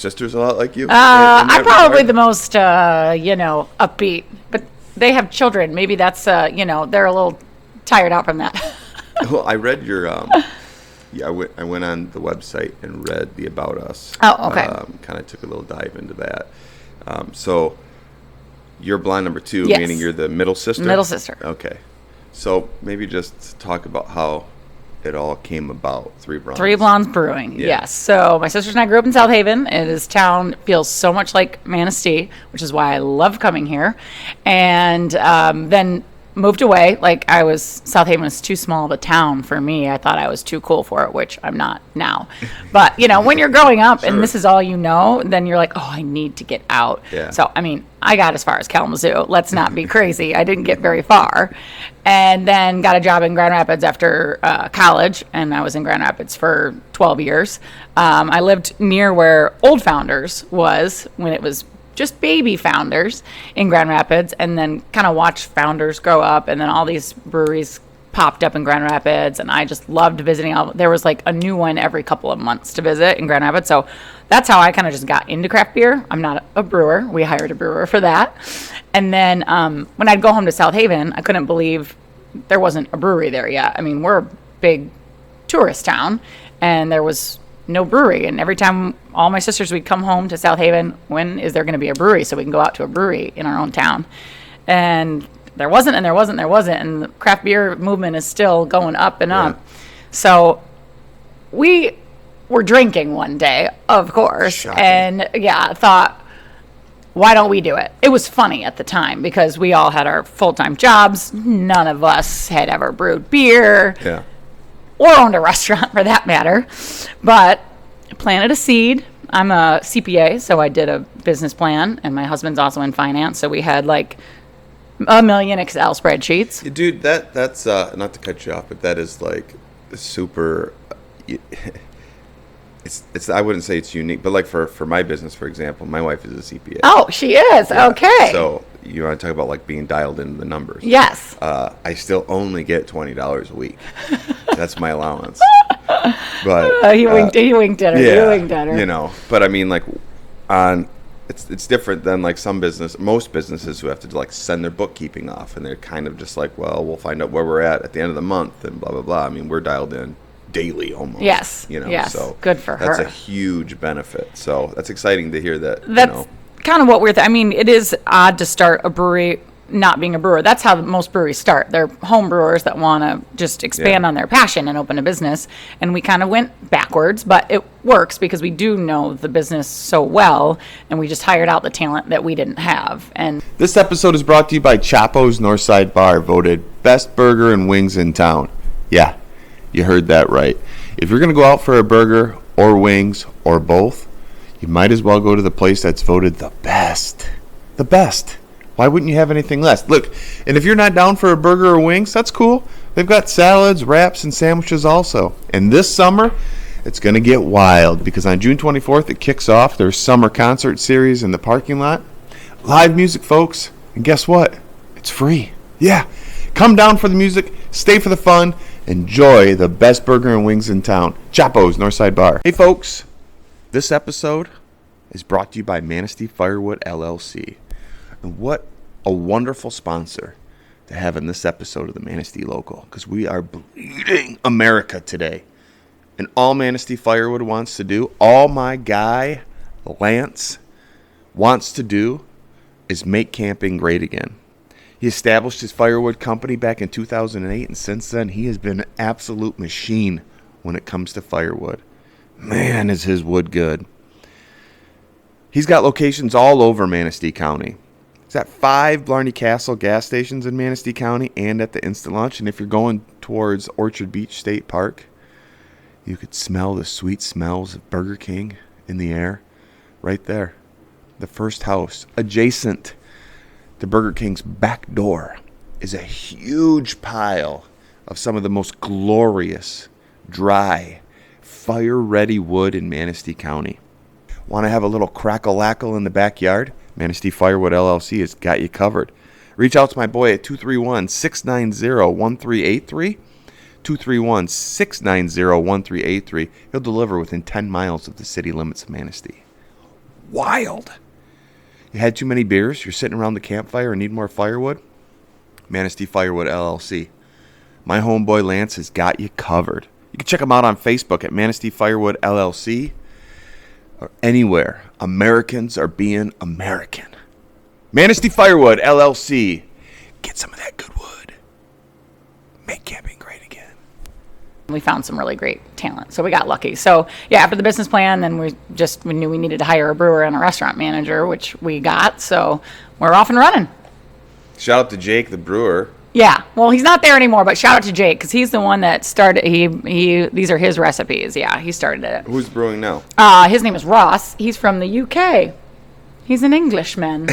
sisters a lot like you? I'm probably the most, upbeat. But they have children. Maybe that's, they're a little tired out from that. Well, I read your, I went on the website and read the About Us. Oh, okay. Kind of took a little dive into that. So you're blind number 2, Yes. meaning you're the middle sister? Middle sister. Okay. So maybe just talk about how it all came about, Three Blondes. Three Blondes Brewing, Yeah. yes. So my sisters and I grew up in South Haven. This town feels so much like Manistee, which is why I love coming here. And then moved away. South Haven was too small of a town for me. I thought I was too cool for it, which I'm not now. But, when you're growing up and this is all you know, then you're like, oh, I need to get out. Yeah. So, I got as far as Kalamazoo. Let's not be crazy. I didn't get very far. And then got a job in Grand Rapids after college, and I was in Grand Rapids for 12 years. I lived near where Old Founders was when it was just baby Founders in Grand Rapids, and then kind of watched Founders grow up, and then all these breweries popped up in Grand Rapids, and I just loved visiting. There was like a new one every couple of months to visit in Grand Rapids, so that's how I kind of just got into craft beer. I'm not a brewer. We hired a brewer for that. And then when I'd go home to South Haven, I couldn't believe there wasn't a brewery there yet. We're a big tourist town, and there was no brewery. And every time all my sisters would come home to South Haven, when is there going to be a brewery so we can go out to a brewery in our own town? And there wasn't. And the craft beer movement is still going up and up. So we were drinking one day, of course. Shocking. And thought, why don't we do it? It was funny at the time because we all had our full-time jobs. None of us had ever brewed beer. Yeah. Or owned a restaurant for that matter. But I planted a seed. I'm a CPA, so I did a business plan, and my husband's also in finance, so we had like a million Excel spreadsheets. Dude, that's not to cut you off, but that is like super. It's I wouldn't say it's unique, but like for my business, for example, my wife is a CPA. Oh, she is. Yeah. Okay. So you want to talk about like being dialed into the numbers? Yes. I still only get $20 a week. That's my allowance. But he winked at her. Yeah, You winked at her. But it's different than like most businesses who have to like send their bookkeeping off, and they're kind of just like, well, we'll find out where we're at the end of the month and blah blah blah. We're dialed in daily almost. Yes. Yes. So good for her. That's a huge benefit. So that's exciting to hear that. That's kind of what we're. It is odd to start a brewery not being a brewer. That's how most breweries start. They're home brewers that want to just expand on their passion and open a business. And we kind of went backwards, but it works because we do know the business so well, and we just hired out the talent that we didn't have. And this episode is brought to you by Chapo's Northside Bar, voted best burger and wings in town. Yeah, you heard that right. If you're going to go out for a burger or wings or both, you might as well go to the place that's voted the best. The best. Why wouldn't you have anything less? Look, and if you're not down for a burger or wings, that's cool. They've got salads, wraps, and sandwiches also. And this summer, it's going to get wild because on June 24th, it kicks off their summer concert series in the parking lot. Live music, folks. And guess what? It's free. Yeah. Come down for the music, stay for the fun, enjoy the best burger and wings in town. Chapo's Northside Bar. Hey, folks. This episode is brought to you by Manistee Firewood, LLC. And what a wonderful sponsor to have in this episode of the Manistee Local, because we are bleeding America today. And all Manistee Firewood wants to do, all my guy, Lance, wants to do is make camping great again. He established his firewood company back in 2008, and since then he has been an absolute machine when it comes to firewood. Man, is his wood good. He's got locations all over Manistee County. He's got 5 Blarney Castle gas stations in Manistee County and at the Instant Lunch. And if you're going towards Orchard Beach State Park, you could smell the sweet smells of Burger King in the air right there. The first house adjacent to Burger King's back door is a huge pile of some of the most glorious, dry, fire-ready wood in Manistee County. Want to have a little crackle-lackle in the backyard? Manistee Firewood LLC has got you covered. Reach out to my boy at 231-690-1383. 231-690-1383. He'll deliver within 10 miles of the city limits of Manistee. wild. You had too many beers? You're sitting around the campfire and need more firewood? Manistee Firewood LLC. My homeboy Lance has got you covered. You can check him out on Facebook at Manistee Firewood LLC or anywhere Americans are being American. Manistee Firewood LLC. Get some of that good wood. Make camping great again. We found some really great talent, so we got lucky. So yeah, after the business plan, then we knew we needed to hire a brewer and a restaurant manager, which we got. So we're off and running. Shout out to Jake, the brewer. Yeah, well, he's not there anymore, but shout out to Jake because he's the one that started. These are his recipes. Yeah, he started it. Who's brewing now? His name is Ross. He's from the UK. He's an Englishman.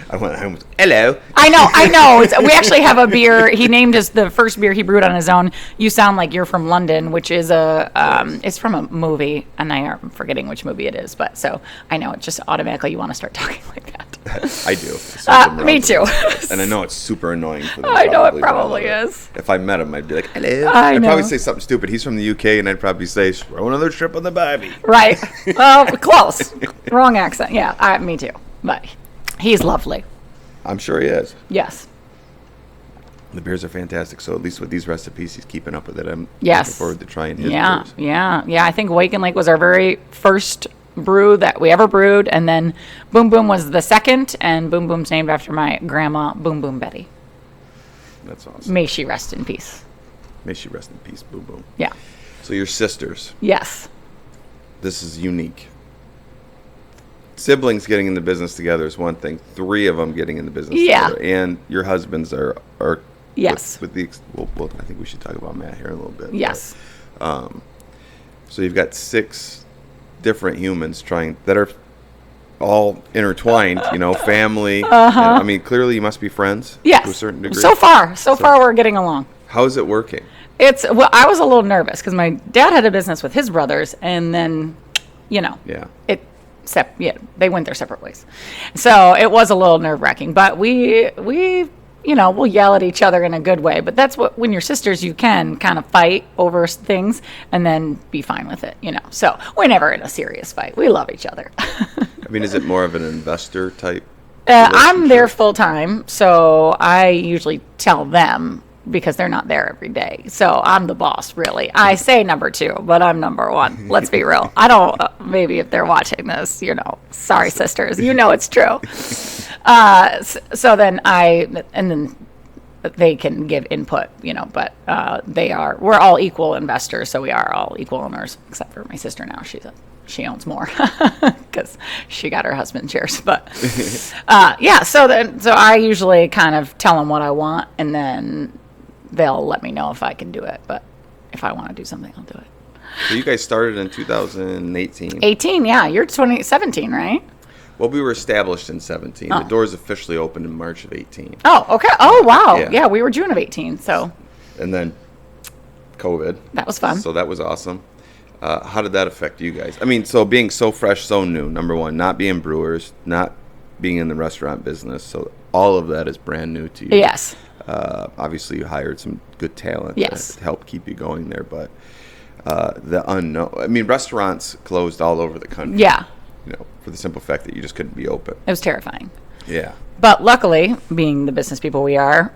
I went home. Hello. I know. We actually have a beer. He named us the first beer he brewed on his own. You Sound Like You're From London, which is it's from a movie, and I am forgetting which movie it is. But so I know it just automatically you want to start talking like that. I do. Me too. And I know it's super annoying for them. I know it probably is. If I met him, I'd be like, hello. I'd probably say something stupid. He's from the UK, and I'd probably say, throw another trip on the Bobby. Right. Well, close. Wrong accent. Yeah, me too. But he's lovely. I'm sure he is. Yes. The beers are fantastic. So at least with these recipes, he's keeping up with it. I'm Yes. looking forward to trying his beers. Yeah. I think Wake and Lake was our very first brew that we ever brewed, and then Boom Boom was the second, and Boom Boom's named after my grandma, Boom Boom Betty. That's awesome. May she rest in peace. May she rest in peace, Boom Boom. Yeah. So your sisters. Yes. This is unique. Siblings getting in the business together is one thing. 3 of them getting in the business together. And your husbands are Yes. with the well, I think we should talk about Matt here in a little bit. Yes. But, so you've got 6 different humans that are all intertwined, family. And, I mean, clearly you must be friends Yes. to a certain degree. So far we're getting along. How is it working? I was a little nervous because my dad had a business with his brothers, and then, Yeah. they went their separate ways. So it was a little nerve-wracking, but we'll yell at each other in a good way. But that's when you're sisters, you can kind of fight over things and then be fine with it, So we're never in a serious fight. We love each other. I mean, is it more of an investor type? I'm there full time, so I usually tell them because they're not there every day. So I'm the boss, really. I say number 2, but I'm number 1. Let's be real. I don't, maybe if they're watching this, sorry, sisters, it's true. So then then they can give input, but we're all equal investors. So we are all equal owners, except for my sister now. She owns more because she got her husband's shares. But so I usually kind of tell them what I want, and then they'll let me know if I can do it. But if I want to do something, I'll do it. So you guys started in 2018. 18, yeah. You're 2017, right? Well, we were established in 17. Oh. The doors officially opened in March of 18. Oh, okay. Oh, wow. Yeah. Yeah, we were June of 18, so. And then COVID. That was fun. So that was awesome. How did that affect you guys? I mean, so being so fresh, so new, number one, not being brewers, not being in the restaurant business. So all of that is brand new to you. Yes. Obviously, you hired some good talent Yes. to help keep you going there. But the unknown, I mean, restaurants closed all over the country. Yeah. For the simple fact that you just couldn't be open. It was terrifying. Yeah. But luckily, being the business people we are,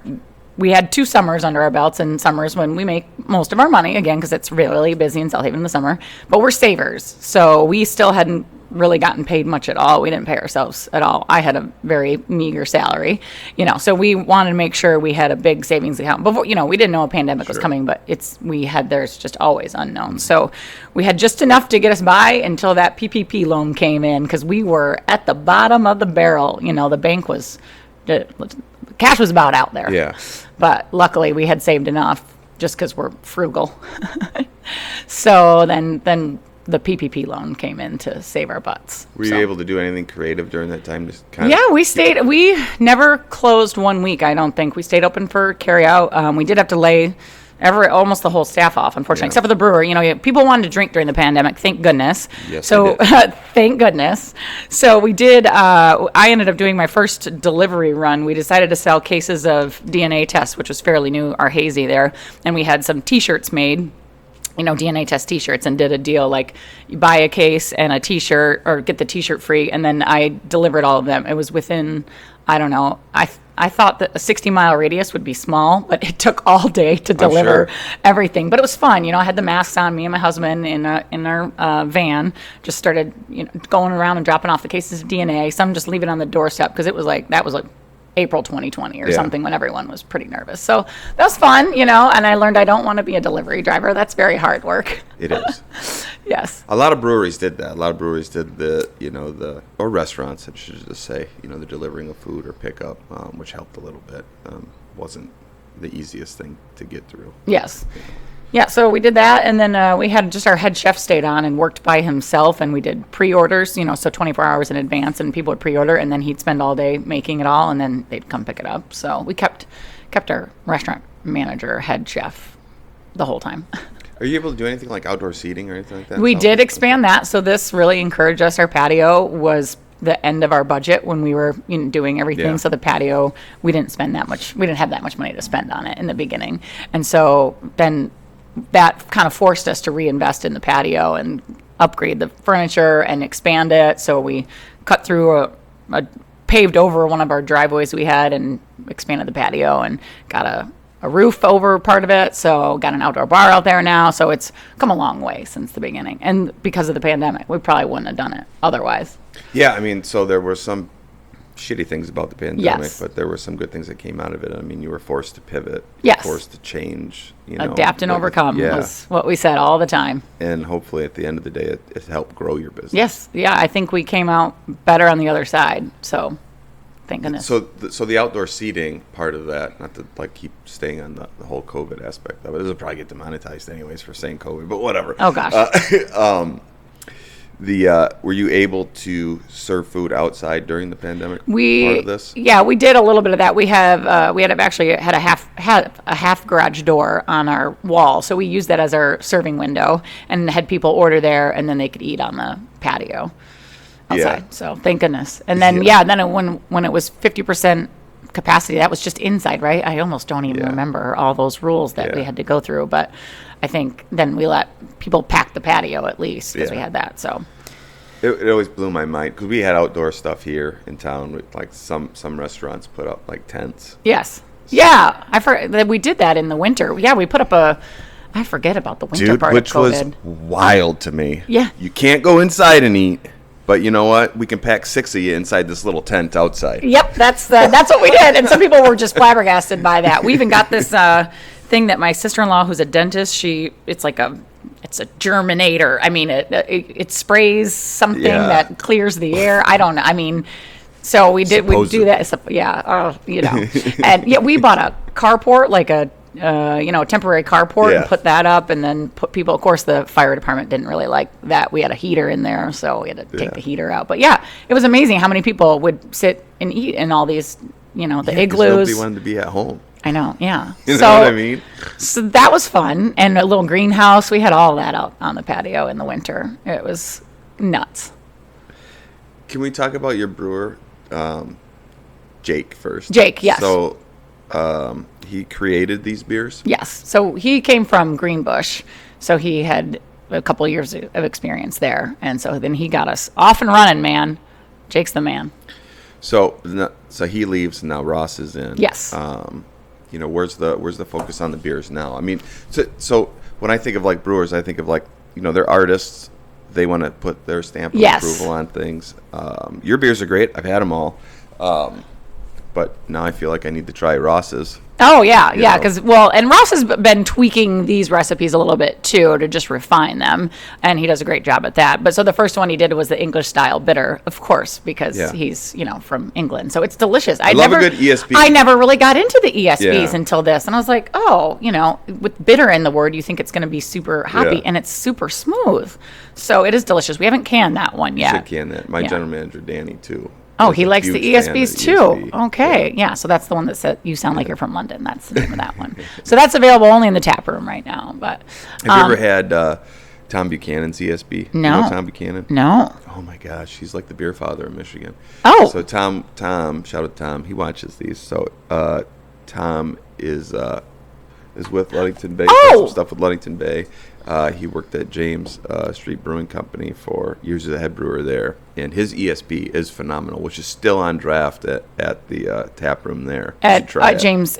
we had 2 summers under our belts, and summers when we make most of our money, again, because it's really busy in South Haven in the summer. But we're savers, so we still hadn't really gotten paid much at all. We didn't pay ourselves at all. I had a very meager salary, so we wanted to make sure we had a big savings account. Before, we didn't know a pandemic was coming, but there's just always unknown. So we had just enough to get us by until that PPP loan came in, because we were at the bottom of the barrel. The bank was, the cash was about out there. Yeah. But luckily we had saved enough just because we're frugal. So then the PPP loan came in to save our butts. Were you able to do anything creative during that time? We never closed 1 week, I don't think. We stayed open for carry out. We did have to lay almost the whole staff off, unfortunately, except for the brewer. People wanted to drink during the pandemic, thank goodness. Yes, so thank goodness. So we did. I ended up doing my first delivery run. We decided to sell cases of DNA tests, which was fairly new, our hazy there, and we had some T-shirts made. DNA test T-shirts and did a deal like you buy a case and a T-shirt or get the T-shirt free, and then I delivered all of them. It was within, I don't know, I thought that a 60-mile radius would be small, but it took all day to deliver everything. But it was fun. I had the masks on. Me and my husband in our van just started going around and dropping off the cases of DNA. Some just leave it on the doorstep because that was like April 2020 or something when everyone was pretty nervous. So that was fun, and I learned I don't want to be a delivery driver. That's very hard work. It is. Yes. A lot of breweries did that. A lot of breweries did or restaurants, I should just say, the delivering of food or pickup, which helped a little bit. Wasn't the easiest thing to get through. Yes. Yeah, so we did that, and then we had just our head chef stayed on and worked by himself, and we did pre-orders, so 24 hours in advance, and people would pre-order, and then he'd spend all day making it all, and then they'd come pick it up. So we kept our restaurant manager, head chef, the whole time. Are you able to do anything like outdoor seating or anything like that? We did expand that, so this really encouraged us. Our patio was the end of our budget when we were doing everything. Yeah. So the patio, we didn't spend that much. We didn't have that much money to spend on it in the beginning, and so then that kind of forced us to reinvest in the patio and upgrade the furniture and expand it. So we cut through paved over one of our driveways we had and expanded the patio and got a roof over part of it. So got an outdoor bar out there now. So it's come a long way since the beginning. And because of the pandemic, we probably wouldn't have done it otherwise. Yeah, so there were some shitty things about the pandemic, yes. But there were some good things that came out of it. You were forced to pivot, yes. Forced to change, adapt and overcome was what we said all the time. And hopefully at the end of the day, it helped grow your business. Yes, yeah, I think we came out better on the other side. So, thank goodness. So the outdoor seating part of that, not to keep staying on the whole COVID aspect of it, this will probably get demonetized anyways for saying COVID, but whatever. Oh gosh. Were you able to serve food outside during the pandemic? Part of this? Yeah, we did a little bit of that. We had a half garage door on our wall, so we used that as our serving window and had people order there, and then they could eat on the patio outside. Yeah. So thank goodness. And then when it was 50% capacity, that was just inside, right? I almost don't even remember all those rules that we had to go through, but I think then we let people pack the patio at least because we had that. So it always blew my mind because we had outdoor stuff here in town. With, some restaurants put up tents. Yes, yeah. I forgot that we did that in the winter. Yeah, we put up I forget about the winter part which of COVID. Was wild to me. Yeah, you can't go inside and eat. But you know what? We can pack 6 of you inside this little tent outside. Yep, that's what we did. And some people were just flabbergasted by that. We even got this thing that my sister-in-law, who's a dentist, it's a germinator. It sprays something that clears the air. I don't know. So we do that. Yeah, and we bought a carport, like a temporary carport, and put that up, and then put people. Of course, the fire department didn't really like that. We had a heater in there, so we had to take the heater out. But it was amazing how many people would sit and eat in all these, the igloos. Nobody wanted to be at home. I know, yeah. You know what I mean? So that was fun, and a little greenhouse. We had all that out on the patio in the winter. It was nuts. Can we talk about your brewer, Jake, first? Jake, yes. So he created these beers? Yes. So he came from Greenbush, so he had a couple of years of experience there, and so then he got us off and running, man. Jake's the man. So he leaves, and now Ross is in. Yes. Where's the focus on the beers now? So when I think of brewers, I think of they're artists. They want to put their stamp of approval on things. Your beers are great. I've had them all. But now I feel like I need to try Ross's. Oh, yeah, because, and Ross has been tweaking these recipes a little bit, too, to just refine them, and he does a great job at that. But so the first one he did was the English-style bitter, of course, because he's, from England, so it's delicious. I love a good ESB. I never really got into the ESBs until this, and I was like, with bitter in the word, you think it's going to be super hoppy, and it's super smooth. So it is delicious. We haven't canned that one yet. You should can that. My general manager, Danny, too. Oh, he likes the ESBs too. Okay, yeah. So that's the one that said you sound like you're from London. That's the name of that one. So that's available only in the tap room right now. But have you ever had Tom Buchanan's ESB? No. You know Tom Buchanan? No. Oh my gosh, he's like the beer father of Michigan. Oh. So Tom, shout out to Tom. He watches these. So Tom is with Ludington Bay. Oh. Some stuff with Ludington Bay. He worked at James Street Brewing Company for years as a head brewer there, and his ESB is phenomenal, which is still on draft at the tap room there. At James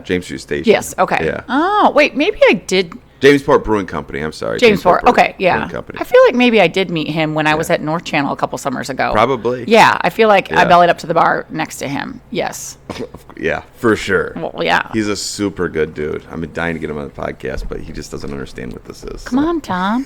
James Street Station. Yes. Okay. Yeah. Oh, wait. Maybe I did. Jamesport Brewing Company. I'm sorry. Jamesport. Okay. Yeah. Brewing Company. I feel like maybe I did meet him when I was at North Channel a couple summers ago. Probably. Yeah. I feel like I Yeah. bellied up to the bar next to him. Yes. Yeah, for sure. Well, yeah. He's a super good dude. I'm dying to get him on the podcast, but he just doesn't understand what this is. Come on, Tom.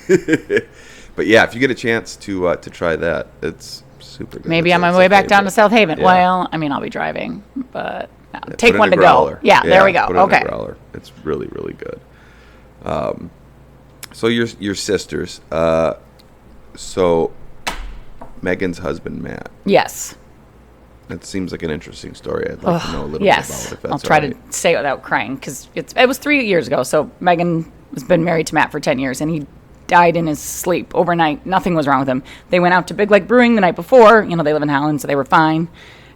But yeah, if you get a chance to try that, it's super good. Maybe It's on my it's way a back down to favorite. South Haven. Yeah. Well, I mean, I'll be driving, but Put take it one in to a growler. go. Yeah, there we go. Put it in a Okay. growler. It's really, really good. So your sisters. So Megan's husband, Matt. Yes. That seems like an interesting story. I'd like to know a little Yes. bit about it. If that's I'll try all right. to say it without crying because it was 3 years ago. So Megan has been married to Matt for 10 years and he died in his sleep overnight. Nothing was wrong with him. They went out to Big Lake Brewing the night before. You know, they live in Holland, so they were fine.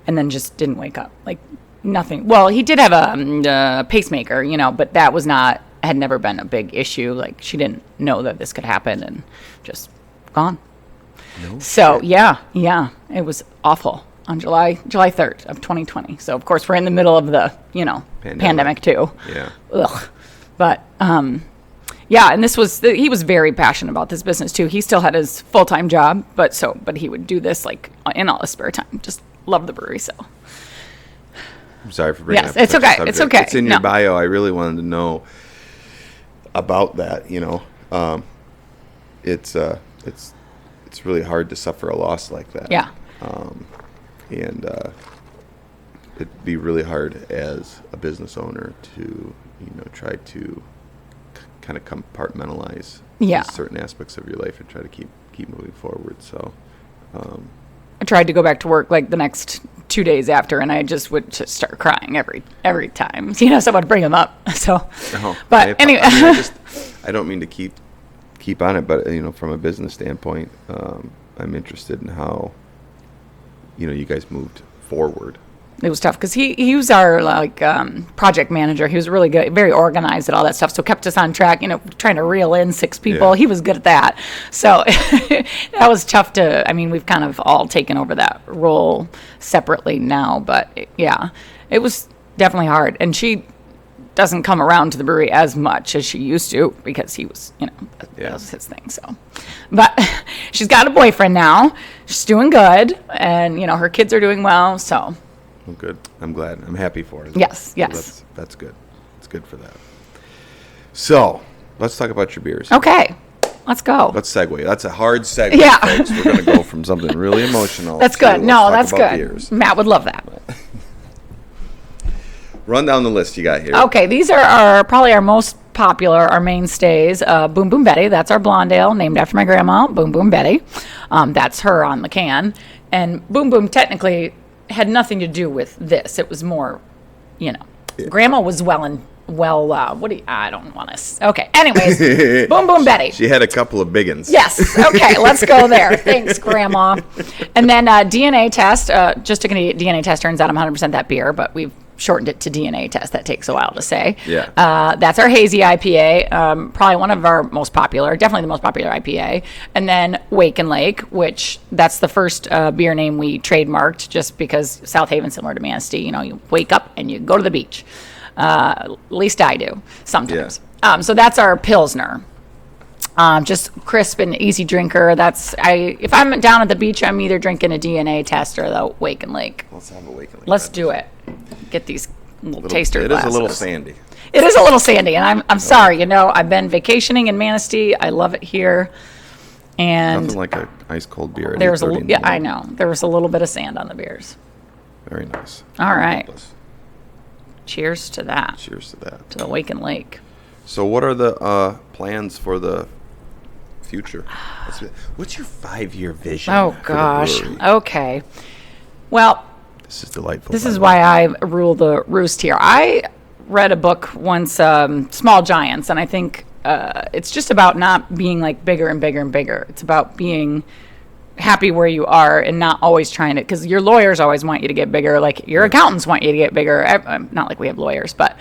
And then just didn't wake up. Like nothing. Well, he did have a pacemaker, you know, but that was not, had never been a big issue. Like she didn't know that this could happen and just gone. No So shit. yeah, it was awful on July 3rd of 2020. So of course we're in the middle of the, you know, pandemic too. Yeah. Ugh. But yeah, and he was very passionate about this business too. He still had his full-time job, but he would do this like in all his spare time. Just loved the brewery. So I'm sorry for bringing Yes, up it's such a okay, subject. it's okay. It's in your No. bio. I really wanted to know about that. You know, it's really hard to suffer a loss like that. yeah, And it'd be really hard as a business owner to, try to kind of compartmentalize Yeah. certain aspects of your life and try to keep moving forward. So, I tried to go back to work like the next 2 days after, and I just would just start crying every time. You know, someone would bring them up. So, but anyway, I don't mean to keep on it, but from a business standpoint, I'm interested in how you guys moved forward. it was tough because he was our project manager. He was really good, very organized and all that stuff. So kept us on track. Trying to reel in 6 people. Yeah. He was good at that. So that was tough to. I mean, we've kind of all taken over that role separately now, but it was definitely hard. And she doesn't come around to the brewery as much as she used to because he was, that was his thing. So, but she's got a boyfriend now. She's doing good, and her kids are doing well. So. Well, good. I'm glad. I'm happy for it. Yes, So yes. That's good. It's good for that. So let's talk about your beers. Okay, let's go. Let's segue. That's a hard segue, Yeah. folks. We're going to go from something really emotional. That's to good. let's No, talk that's about good. beers. Matt would love that. Run down the list you got here. Okay, these are probably our most popular, our mainstays. Boom Boom Betty, that's our blonde ale, named after my grandma, Boom Boom Betty. That's her on the can. And Boom Boom technically had nothing to do with this. It was more, Grandma was I don't want to. Okay, anyways, Boom Boom Betty. She had a couple of big ones. Yes. Okay, let's go there. Thanks, Grandma. And then DNA test. Just took a DNA test. Turns out I'm 100% that beer, but we've shortened it to DNA test. That takes a while to say. Yeah. That's our hazy IPA. Probably one of our most popular. Definitely the most popular IPA. And then Wake and Lake, which that's the first beer name we trademarked just because South Haven, similar to Manistee, you wake up and you go to the beach. At least I do sometimes. Yeah. So that's our Pilsner. Just crisp and easy drinker. If I'm down at the beach, I'm either drinking a DNA test or the Wake and Lake. Let's have a Wake and Lake. Let's do it. Get these little taster It glasses. is a little sandy. It is a little sandy, and I'm sorry. I've been vacationing in Manistee. I love it here, and Nothing like an ice cold beer. At there's 8:30 in the I morning. know there was a little bit of sand on the beers. Very nice. All right. Helpless. Cheers to that. Cheers to that. To the Wake and Lake. So, what are the plans for the future? What's your 5-year vision? Oh for the gosh. brewery? Okay. Well, This is delightful. this by is the why way. I rule the roost here. I read a book once, Small Giants, and I think it's just about not being like bigger and bigger and bigger. It's about being happy where you are and not always trying to, because your lawyers always want you to get bigger, like your accountants want you to get bigger. Not like we have lawyers, but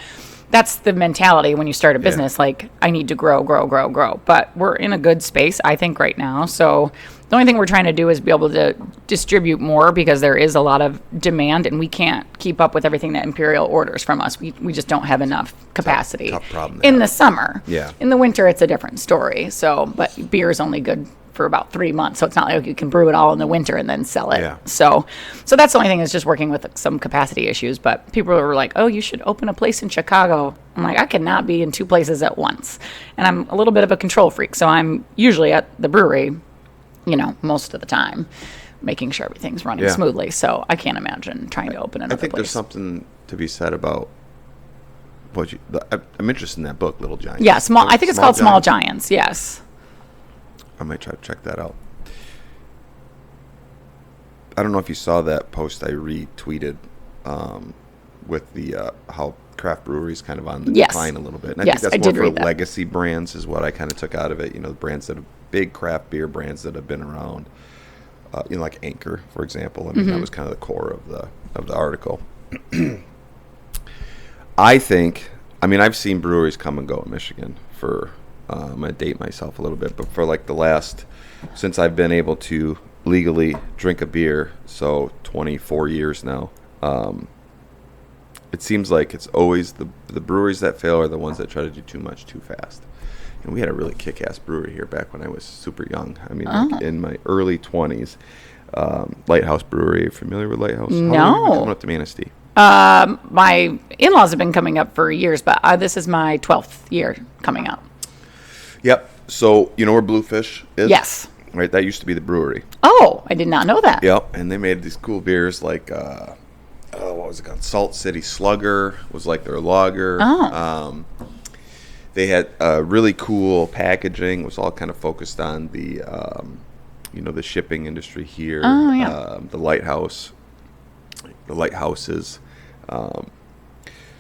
that's the mentality when you start a business. Like, I need to grow. But we're in a good space, I think, right now. So the only thing we're trying to do is be able to distribute more, because there is a lot of demand and we can't keep up with everything that Imperial orders from us. We just don't have enough capacity. Tough problem in the summer. Yeah. In the winter, it's a different story. So, but beer is only good for about 3 months. So it's not like you can brew it all in the winter and then sell it. Yeah. So that's the only thing, is just working with some capacity issues. But people were like, oh, you should open a place in Chicago. I'm like, I cannot be in 2 places at once. And I'm a little bit of a control freak. So I'm usually at the brewery, most of the time, making sure everything's running smoothly. So I can't imagine trying to open another place. I think there's something to be said about I'm interested in that book, Little Giants. Yeah, I think it's called Small Giants. Yes. I might try to check that out. I don't know if you saw that post I retweeted with the how craft breweries kind of on the decline a little bit. And I think that's more for legacy brands is what I kind of took out of it. The brands that have big craft beer brands that have been around. Like Anchor, for example. I mean, that was kind of the core of the article. I've seen breweries come and go in Michigan for. I'm going to date myself a little bit, but for like since I've been able to legally drink a beer, so 24 years now, it seems like it's always the breweries that fail are the ones that try to do too much too fast. And we had a really kick-ass brewery here back when I was super young. I mean, like in my early 20s. Lighthouse Brewery. Familiar with Lighthouse? No. How long have you been coming up to Manistee? My in-laws have been coming up for years, but this is my 12th year coming up. Yep. So, you know where Bluefish is? Yes. Right, that used to be the brewery. Oh, I did not know that. Yep, and they made these cool beers like, what was it called? Salt City Slugger was like their lager. Oh. They had really cool packaging. It was all kind of focused on the, the shipping industry here. Oh, yeah. The lighthouses.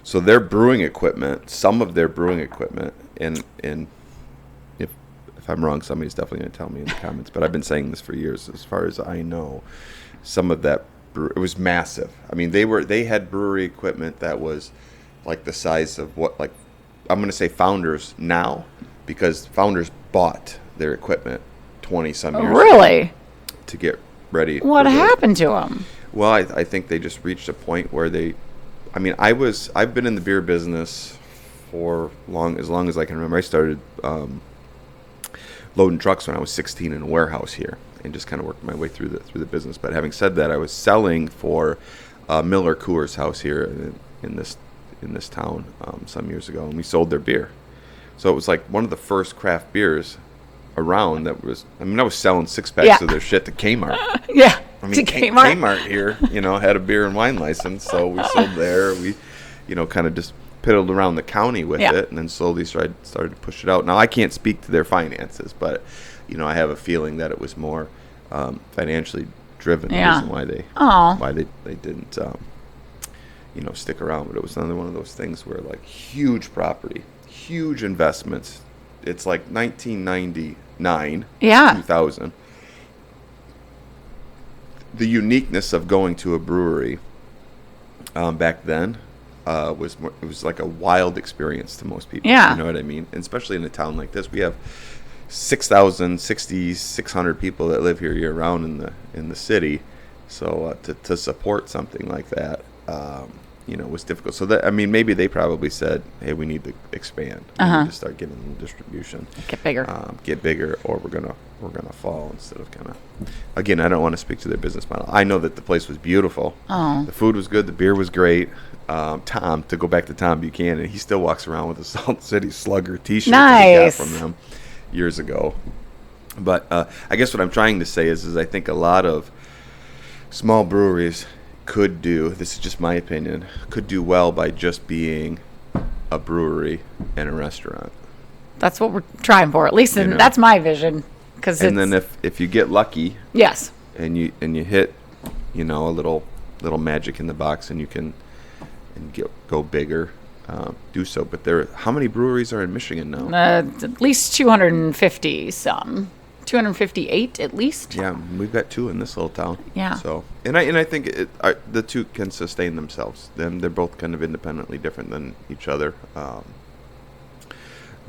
So their brewing equipment, some of their brewing equipment, and if I'm wrong, somebody's definitely going to tell me in the comments. But I've been saying this for years. As far as I know, some of that it was massive. I mean, they had brewery equipment that was like the size of what, like, I'm going to say Founders now, because Founders bought their equiment 20 some years really ago to get ready. What happened to them? Well, I think they just reached a point where I've been in the beer business for as long as I can remember. I started loading trucks when I was 16 in a warehouse here, and just kind of worked my way through the business. But having said that, I was selling for Miller Coors House here in this town some years ago, and we sold their beer. So it was like one of the first craft beers around that was. I mean, I was selling 6-packs of their shit to Kmart. Yeah. I mean, Kmart here, had a beer and wine license, so we sold there. We, kind of just piddled around the county with it, and then slowly started to push it out. Now, I can't speak to their finances, but, I have a feeling that it was more financially driven reason why they didn't, stick around. But it was another one of those things where, like, huge property, huge investments. It's like 1999, 2000. The uniqueness of going to a brewery back then was like a wild experience to most people. Yeah. You know what I mean? And especially in a town like this, we have 6,600 people that live here year round in the city. So to support something like that, was difficult. So that, maybe they probably said, "Hey, we need to expand. We need to start getting them distribution, get bigger, or we're gonna fall." Instead of kind of, again, I don't want to speak to their business model. I know that the place was beautiful. Oh. The food was good. The beer was great. Tom, to go back to Tom Buchanan, he still walks around with a Salt City Slugger T-shirt that he got from them years ago. But I guess what I'm trying to say is I think a lot of small breweries could do, this is just my opinion, could do well by just being a brewery and a restaurant. That's what we're trying for, at least, and that's my vision. And then if you get lucky, yes, and you hit, a little magic in the box, and you can go bigger, do so. But how many breweries are in Michigan now? At least 250 some. 258 at least. Yeah, we've got 2 in this little town. Yeah. So, and I think the 2 can sustain themselves. Then they're both kind of independently different than each other.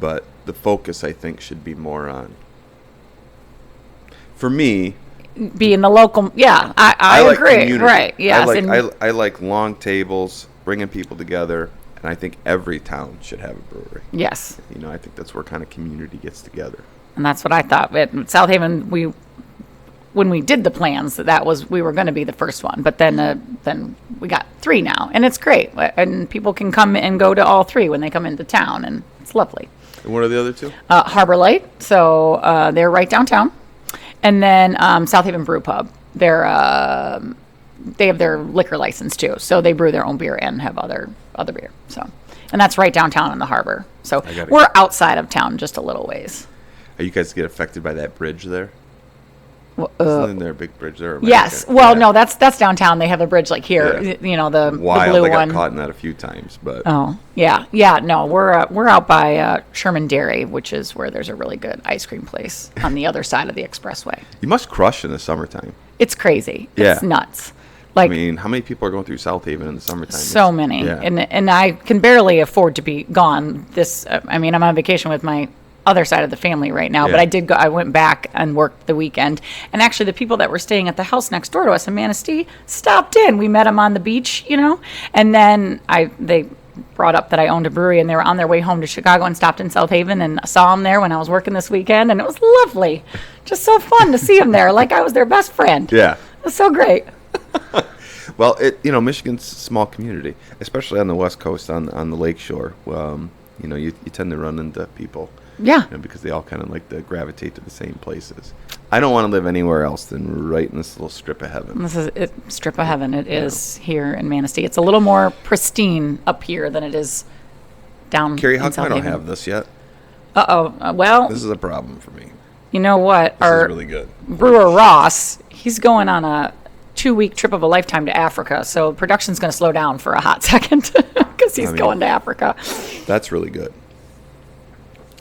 But the focus, I think, should be more on, for me, Being the local, yeah, I like agree. community. Right, yes. I like long tables, bringing people together, and I think every town should have a brewery. Yes. I think that's where kind of community gets together. And that's what I thought. At South Haven, when we did the plans, we were going to be the first one, but then we got 3 now, and it's great. And people can come and go to all 3 when they come into town, and it's lovely. And what are the other 2? Harbor Light, so they're right downtown, and then South Haven Brew Pub. They have their liquor license too, so they brew their own beer and have other beer. So, and that's right downtown in the harbor. So we're outside of town just a little ways. Are you guys get affected by that bridge there? Well, Isn't there a big bridge there? Yes. Well, no, that's downtown. They have a bridge like here. Yeah. The Wild. blue I got one. caught in that a few times, but Oh, yeah. No, we're out by Sherman Dairy, which is where there's a really good ice cream place on the other side of the expressway. you must crush in the summertime. It's crazy. Yeah. It's nuts. I mean, how many people are going through South Haven in the summertime? So many. Yeah. And I can barely afford to be gone I'm on vacation with my other side of the family right now, Yeah. but I went back and worked the weekend, and actually the people that were staying at the house next door to us in Manistee stopped in. We met them on the beach, and then they brought up that I owned a brewery, and they were on their way home to Chicago and stopped in South Haven, and saw them there when I was working this weekend, and it was lovely. Just so fun to see them there, like I was their best friend. Yeah. It was so great. Well, Michigan's a small community, especially on the West Coast, on the lake shore. You tend to run into people. Yeah. Because they all kind of like to gravitate to the same places. I don't want to live anywhere else than right in this little strip of heaven. This is it, strip of heaven. It is here in Manistee. It's a little more pristine up here than it is down Carrie, in how come South I don't Haven. have this yet? Well, This is a problem for me. you know what? This Our is really good. brewer Ross, he's going on a 2-week trip of a lifetime to Africa, so production's going to slow down for a hot second because he's going to Africa. That's really good.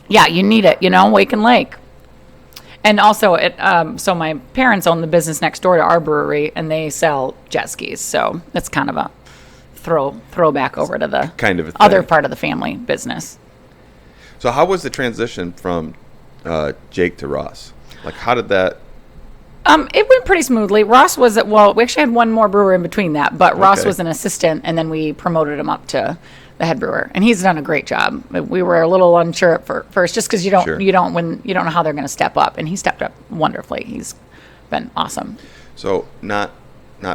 Yeah, you need it, Waken Lake. And also, so my parents own the business next door to our brewery, and they sell jet skis. So it's kind of a throwback over to the kind of a other thing. part of the family business. So how was the transition from Jake to Ross? Like, how did that... It went pretty smoothly. Ross we actually had one more brewer in between that, but Ross Okay. was an assistant, and then we promoted him up to the head brewer, and he's done a great job. We were a little unsure at first, just because you don't know how they're going to step up, and he stepped up wonderfully. He's been awesome. So not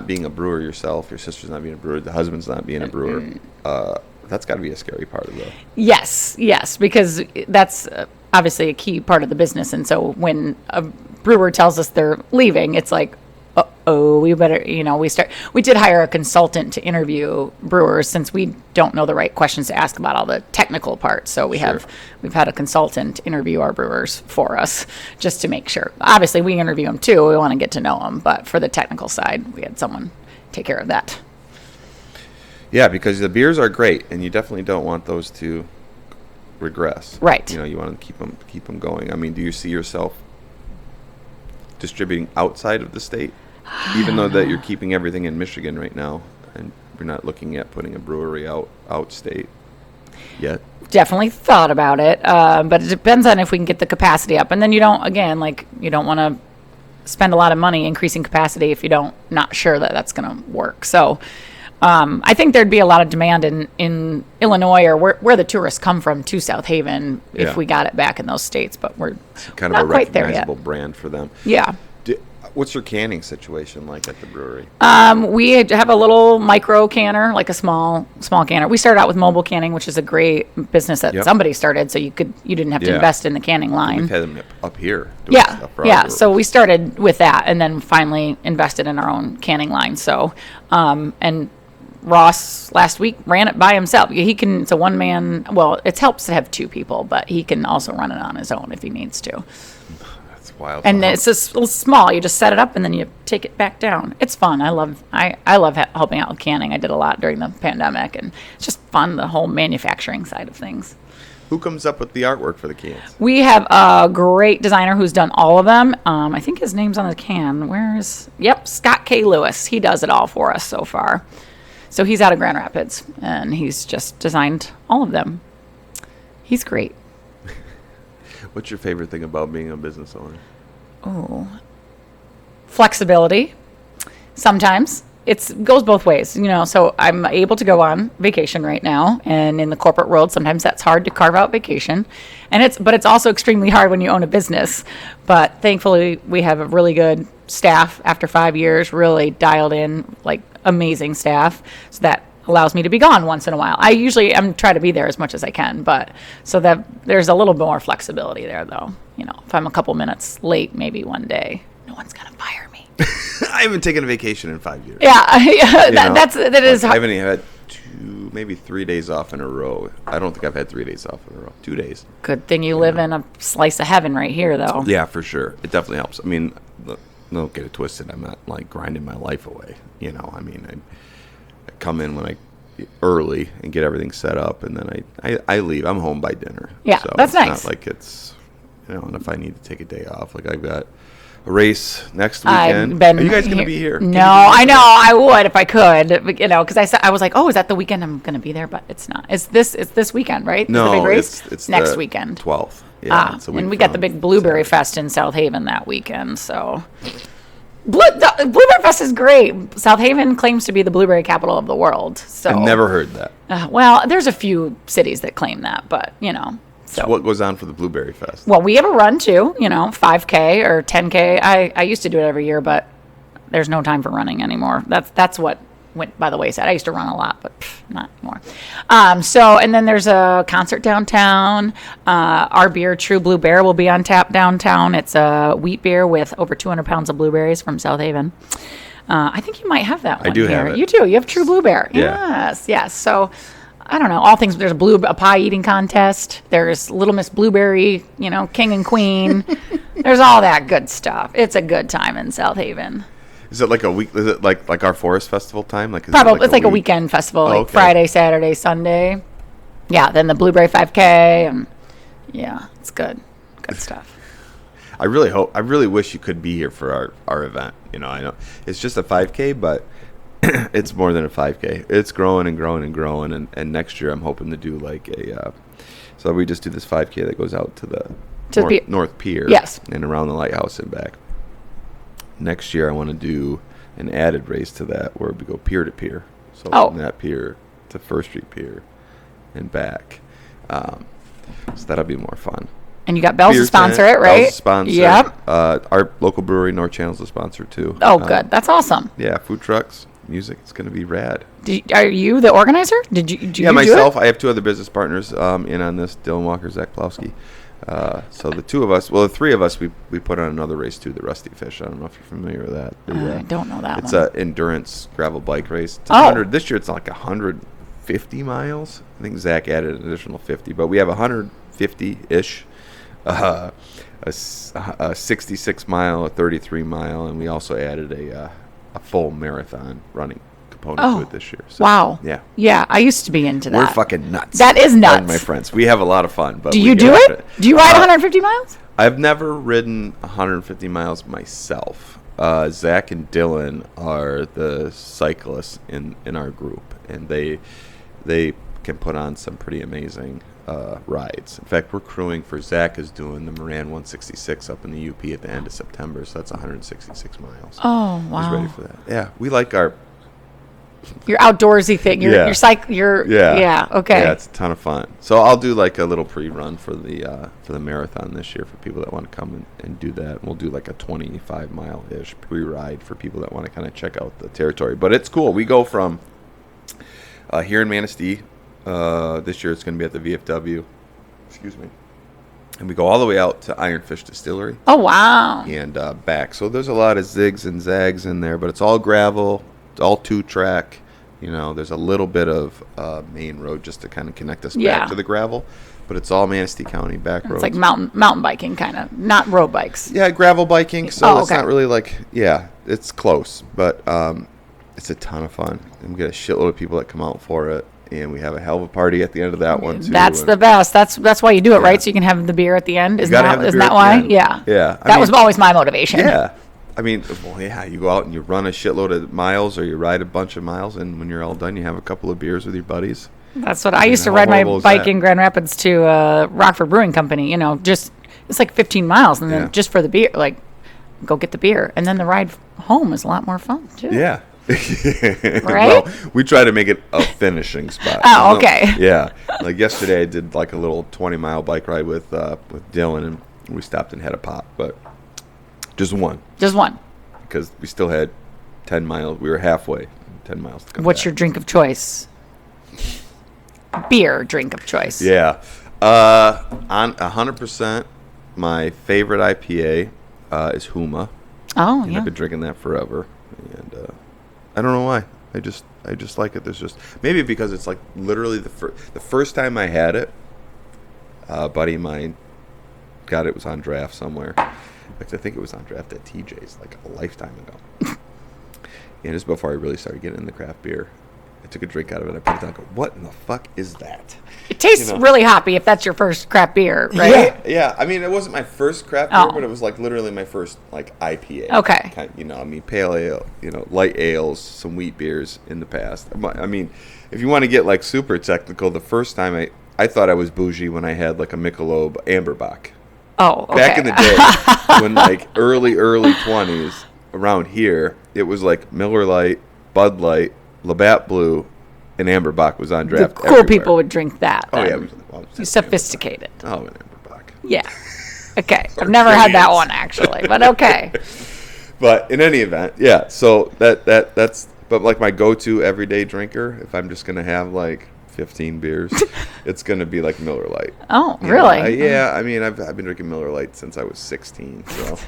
being a brewer yourself, your sister's not being a brewer, the husband's not being a brewer, that's got to be a scary part of the... Yes, because that's obviously a key part of the business, and so when a brewer tells us they're leaving, it's like, we better, we did hire a consultant to interview brewers since we don't know the right questions to ask about all the technical parts. So we've had a consultant interview our brewers for us just to make sure. Obviously we interview them too. We want to get to know them, but for the technical side, we had someone take care of that. Yeah, because the beers are great, and you definitely don't want those to regress. Right. You want to keep them going. I mean, do you see yourself distributing outside of the state, even though that you're keeping everything in Michigan right now, and you're not looking at putting a brewery out state yet? Definitely thought about it, but it depends on if we can get the capacity up. And then you don't want to spend a lot of money increasing capacity if you not sure that that's going to work. So I think there'd be a lot of demand in Illinois or where the tourists come from to South Haven if we got it back in those states, but we're kind not of a quite there yet. recognizable brand for them. Yeah. What's your canning situation like at the brewery? We have a little micro canner, like a small canner. We started out with mobile canning, which is a great business that somebody started, so you didn't have to invest in the canning line. We've had them up here. Doing stuff for our brewery. So we started with that, and then finally invested in our own canning line. So, and Ross last week ran it by himself. It's a one man. Well, it helps to have 2 people, but he can also run it on his own if he needs to. Wild. And it's just small. You just set it up and then you take it back down. It's fun. I love helping out with canning. I did a lot during the pandemic, and it's just fun, the whole manufacturing side of things. Who comes up with the artwork for the cans? We have a great designer who's done all of them. I think his name's on the can. Yep, Scott K. Lewis. He does it all for us so far. So he's out of Grand Rapids, and he's just designed all of them. He's great. What's your favorite thing about being a business owner? Oh, flexibility. Sometimes it goes both ways, so I'm able to go on vacation right now, and in the corporate world sometimes that's hard to carve out vacation, but it's also extremely hard when you own a business. But thankfully we have a really good staff after 5 years, really dialed in, like amazing staff, so that allows me to be gone once in a while. I usually try to be there as much as I can, but so that there's a little more flexibility there, though. If I'm a couple minutes late, maybe one day, no one's gonna fire me. I haven't taken a vacation in 5 years. Yeah, that is hard. I haven't even had maybe 3 days off in a row. I don't think I've had 3 days off in a row. 2 days. Good thing you live in a slice of heaven right here, though. Yeah, for sure. It definitely helps. I mean, don't get it twisted. I'm not like grinding my life away. I mean, I come in early and get everything set up, and then I leave. I'm home by dinner. Yeah, so that's nice. Not like it's, and if I need to take a day off, like I've got a race next weekend. Are you guys going to be here? No, I know. I would if I could, because I was like, oh, is that the weekend I'm going to be there? But it's not. It's this weekend, right? No, is the big race? It's next the weekend. 12th. Yeah, and we got the big Blueberry Fest in South Haven that weekend, so... Blueberry Fest is great. South Haven claims to be the blueberry capital of the world. So I've never heard that. Well, there's a few cities that claim that, but So what goes on for the Blueberry Fest? Well, we have a run too. 5K or 10K. I used to do it every year, but there's no time for running anymore. That's what went by the wayside. I used to run a lot, but not anymore. And then there's a concert downtown. Our beer, True Blue Bear, will be on tap downtown. It's a wheat beer with over 200 pounds of blueberries from South Haven. I think you might have that one. I do here. have it. You do. You have True Blue Bear. Yeah. Yes. So I don't know. All things. There's a pie eating contest. There's Little Miss Blueberry. King and Queen. There's all that good stuff. It's a good time in South Haven. Is it like a week? Is it like our Forest Festival time? Probably. It's like a weekend festival, like Friday, Saturday, Sunday. Yeah. Then the Blueberry 5K, and yeah, it's good. Good stuff. I really wish you could be here for our event. I know it's just a 5K, but it's more than a 5K. It's growing and growing and growing, and next year I'm hoping to do like so we just do this 5K that goes out to the North Pier, yes, and around the lighthouse and back. Next year I want to do an added race to that where we go pier to pier, so from that pier to First Street Pier and back. So that'll be more fun. And you got Bell's to sponsor it, right? Bell's sponsor. Yep. Our local brewery, North Channel's a sponsor too. Oh, good. That's awesome. Yeah, food trucks, music. It's going to be rad. Are you the organizer? Did you myself. Do it? I have two other business partners in on this, Dylan Walker, Zach Plowski. So the two of us, the three of us, we put on another race too, the Rusty Fish. I don't know if you're familiar with that. I don't know that it's one. It's an endurance gravel bike race. It's 100. This year it's like 150 miles. I think Zach added an additional 50, but we have 150-ish. A 66 mile, a 33 mile, and we also added a full marathon running component to it this year. So, wow. Yeah. Yeah, I used to be into that. We're fucking nuts. That is nuts. Pardon my friends. We have a lot of fun. But do you do it? Do you ride 150 miles? I've never ridden 150 miles myself. Zach and Dylan are the cyclists in our group, and they can put on some pretty amazing rides. In fact, we're crewing for Zach is doing the Moran 166 up in the UP at the end of September, so that's 166 miles. Oh, wow. He's ready for that. Yeah, we like your outdoorsy thing. Yeah, okay. Yeah, it's a ton of fun. So I'll do like a little pre-run for the marathon this year for people that want to come and do that. We'll do like a 25 mile-ish pre-ride for people that want to kind of check out the territory. But it's cool. We go from here in Manistee. This year it's going to be at the VFW. Excuse me. And we go all the way out to Ironfish Distillery. Oh, wow. And back. So there's a lot of zigs and zags in there, but it's all gravel. It's all 2-track. There's a little bit of main road just to kind of connect us back to the gravel. But it's all Manistee County back roads. It's like mountain biking kind of, not road bikes. Yeah, gravel biking. So it's not really like, it's close. But it's a ton of fun. And we get a shitload of people that come out for it. and we have a hell of a party at the end of that one too. That's and the best. That's why you do it, right? So you can have the beer at the end. Isn't gotta have the isn't beer that at why? the end. Yeah. Yeah. That was always my motivation. Yeah. I mean, well, yeah, you go out and you run a shitload of miles or you ride a bunch of miles, and when you're all done, you have a couple of beers with your buddies. That's what I used to how ride my horrible is bike that? in Grand Rapids to Rockford Brewing Company. Just it's like 15 miles, and then Yeah. just for the beer, like go get the beer, and then the ride home is a lot more fun too. Yeah. Right? Well, we try to make it a finishing spot. Oh, okay. Yeah. Like yesterday, I did like a little 20-mile bike ride with Dylan, and we stopped and had a pop, but just one. Just one. Because we still had 10 miles. We were halfway, 10 miles to come What's back. your drink of choice? Beer drink of choice. Yeah. On 100%, my favorite IPA is Huma. Oh, And yeah. I've been drinking that forever. And I don't know why. I just like it. There's just maybe because it's like literally the first time I had it, a buddy of mine got it was on draft somewhere. In fact, I think it was on draft at TJ's like a lifetime ago. And just before I really started getting into craft beer, I took a drink out of it. I put it down. And go, what in the fuck is that? It tastes really hoppy if that's your first craft beer, right? Yeah. I mean, it wasn't my first craft Oh. beer, but it was like literally my first like IPA. Okay. I mean, pale ale, light ales, some wheat beers in the past. I mean, if you want to get like super technical, the first time I thought I was bougie when I had like a Michelob Amberbach. Oh, okay. Back in the day, when like early 20s around here, it was like Miller Lite, Bud Light, Labatt Blue, and Amberbach was on The draft. cool everywhere. people would drink that. Oh, then. yeah. You're sophisticated. Oh, an Amberbach. Yeah. Okay. I've never had that one actually, but okay. But in any event, yeah. So that's but like my go-to everyday drinker, if I'm just gonna have like 15 beers, it's gonna be like Miller Lite. Oh, You know, really? yeah. I mean, I've been drinking Miller Lite since I was 16. So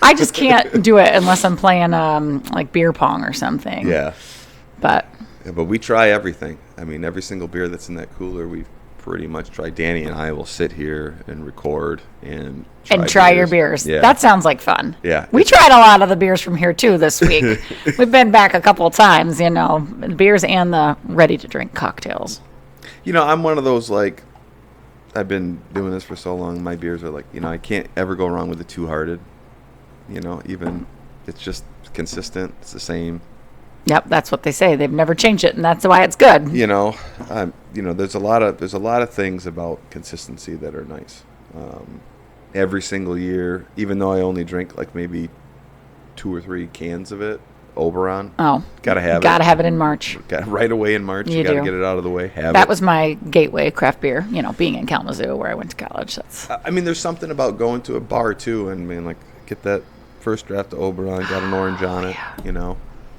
I just can't do it unless I'm playing like beer pong or something. yeah. But Yeah, but we try everything. I mean, every single beer that's in that cooler, we pretty much try. Danny and I will sit here and record and try your beers. Yeah. That sounds like fun. Yeah. We tried a lot of the beers from here too this week. We've been back a couple of times, the beers and the ready to drink cocktails. I'm one of those like I've been doing this for so long. My beers are like, I can't ever go wrong with the Two Hearted. Even it's just consistent. It's the same. Yep, that's what they say. They've never changed it, and that's why it's good. There's a lot of things about consistency that are nice. Every single year, even though I only drink like maybe 2 or 3 cans of it, Oberon. Oh, Gotta have it. Gotta have it in March. Got right away in March. You You gotta do. get it out of the way. That was my gateway craft beer. Being in Kalamazoo where I went to college. That's I mean, there's something about going to a bar too, and like get that first draft of Oberon, got an orange on it.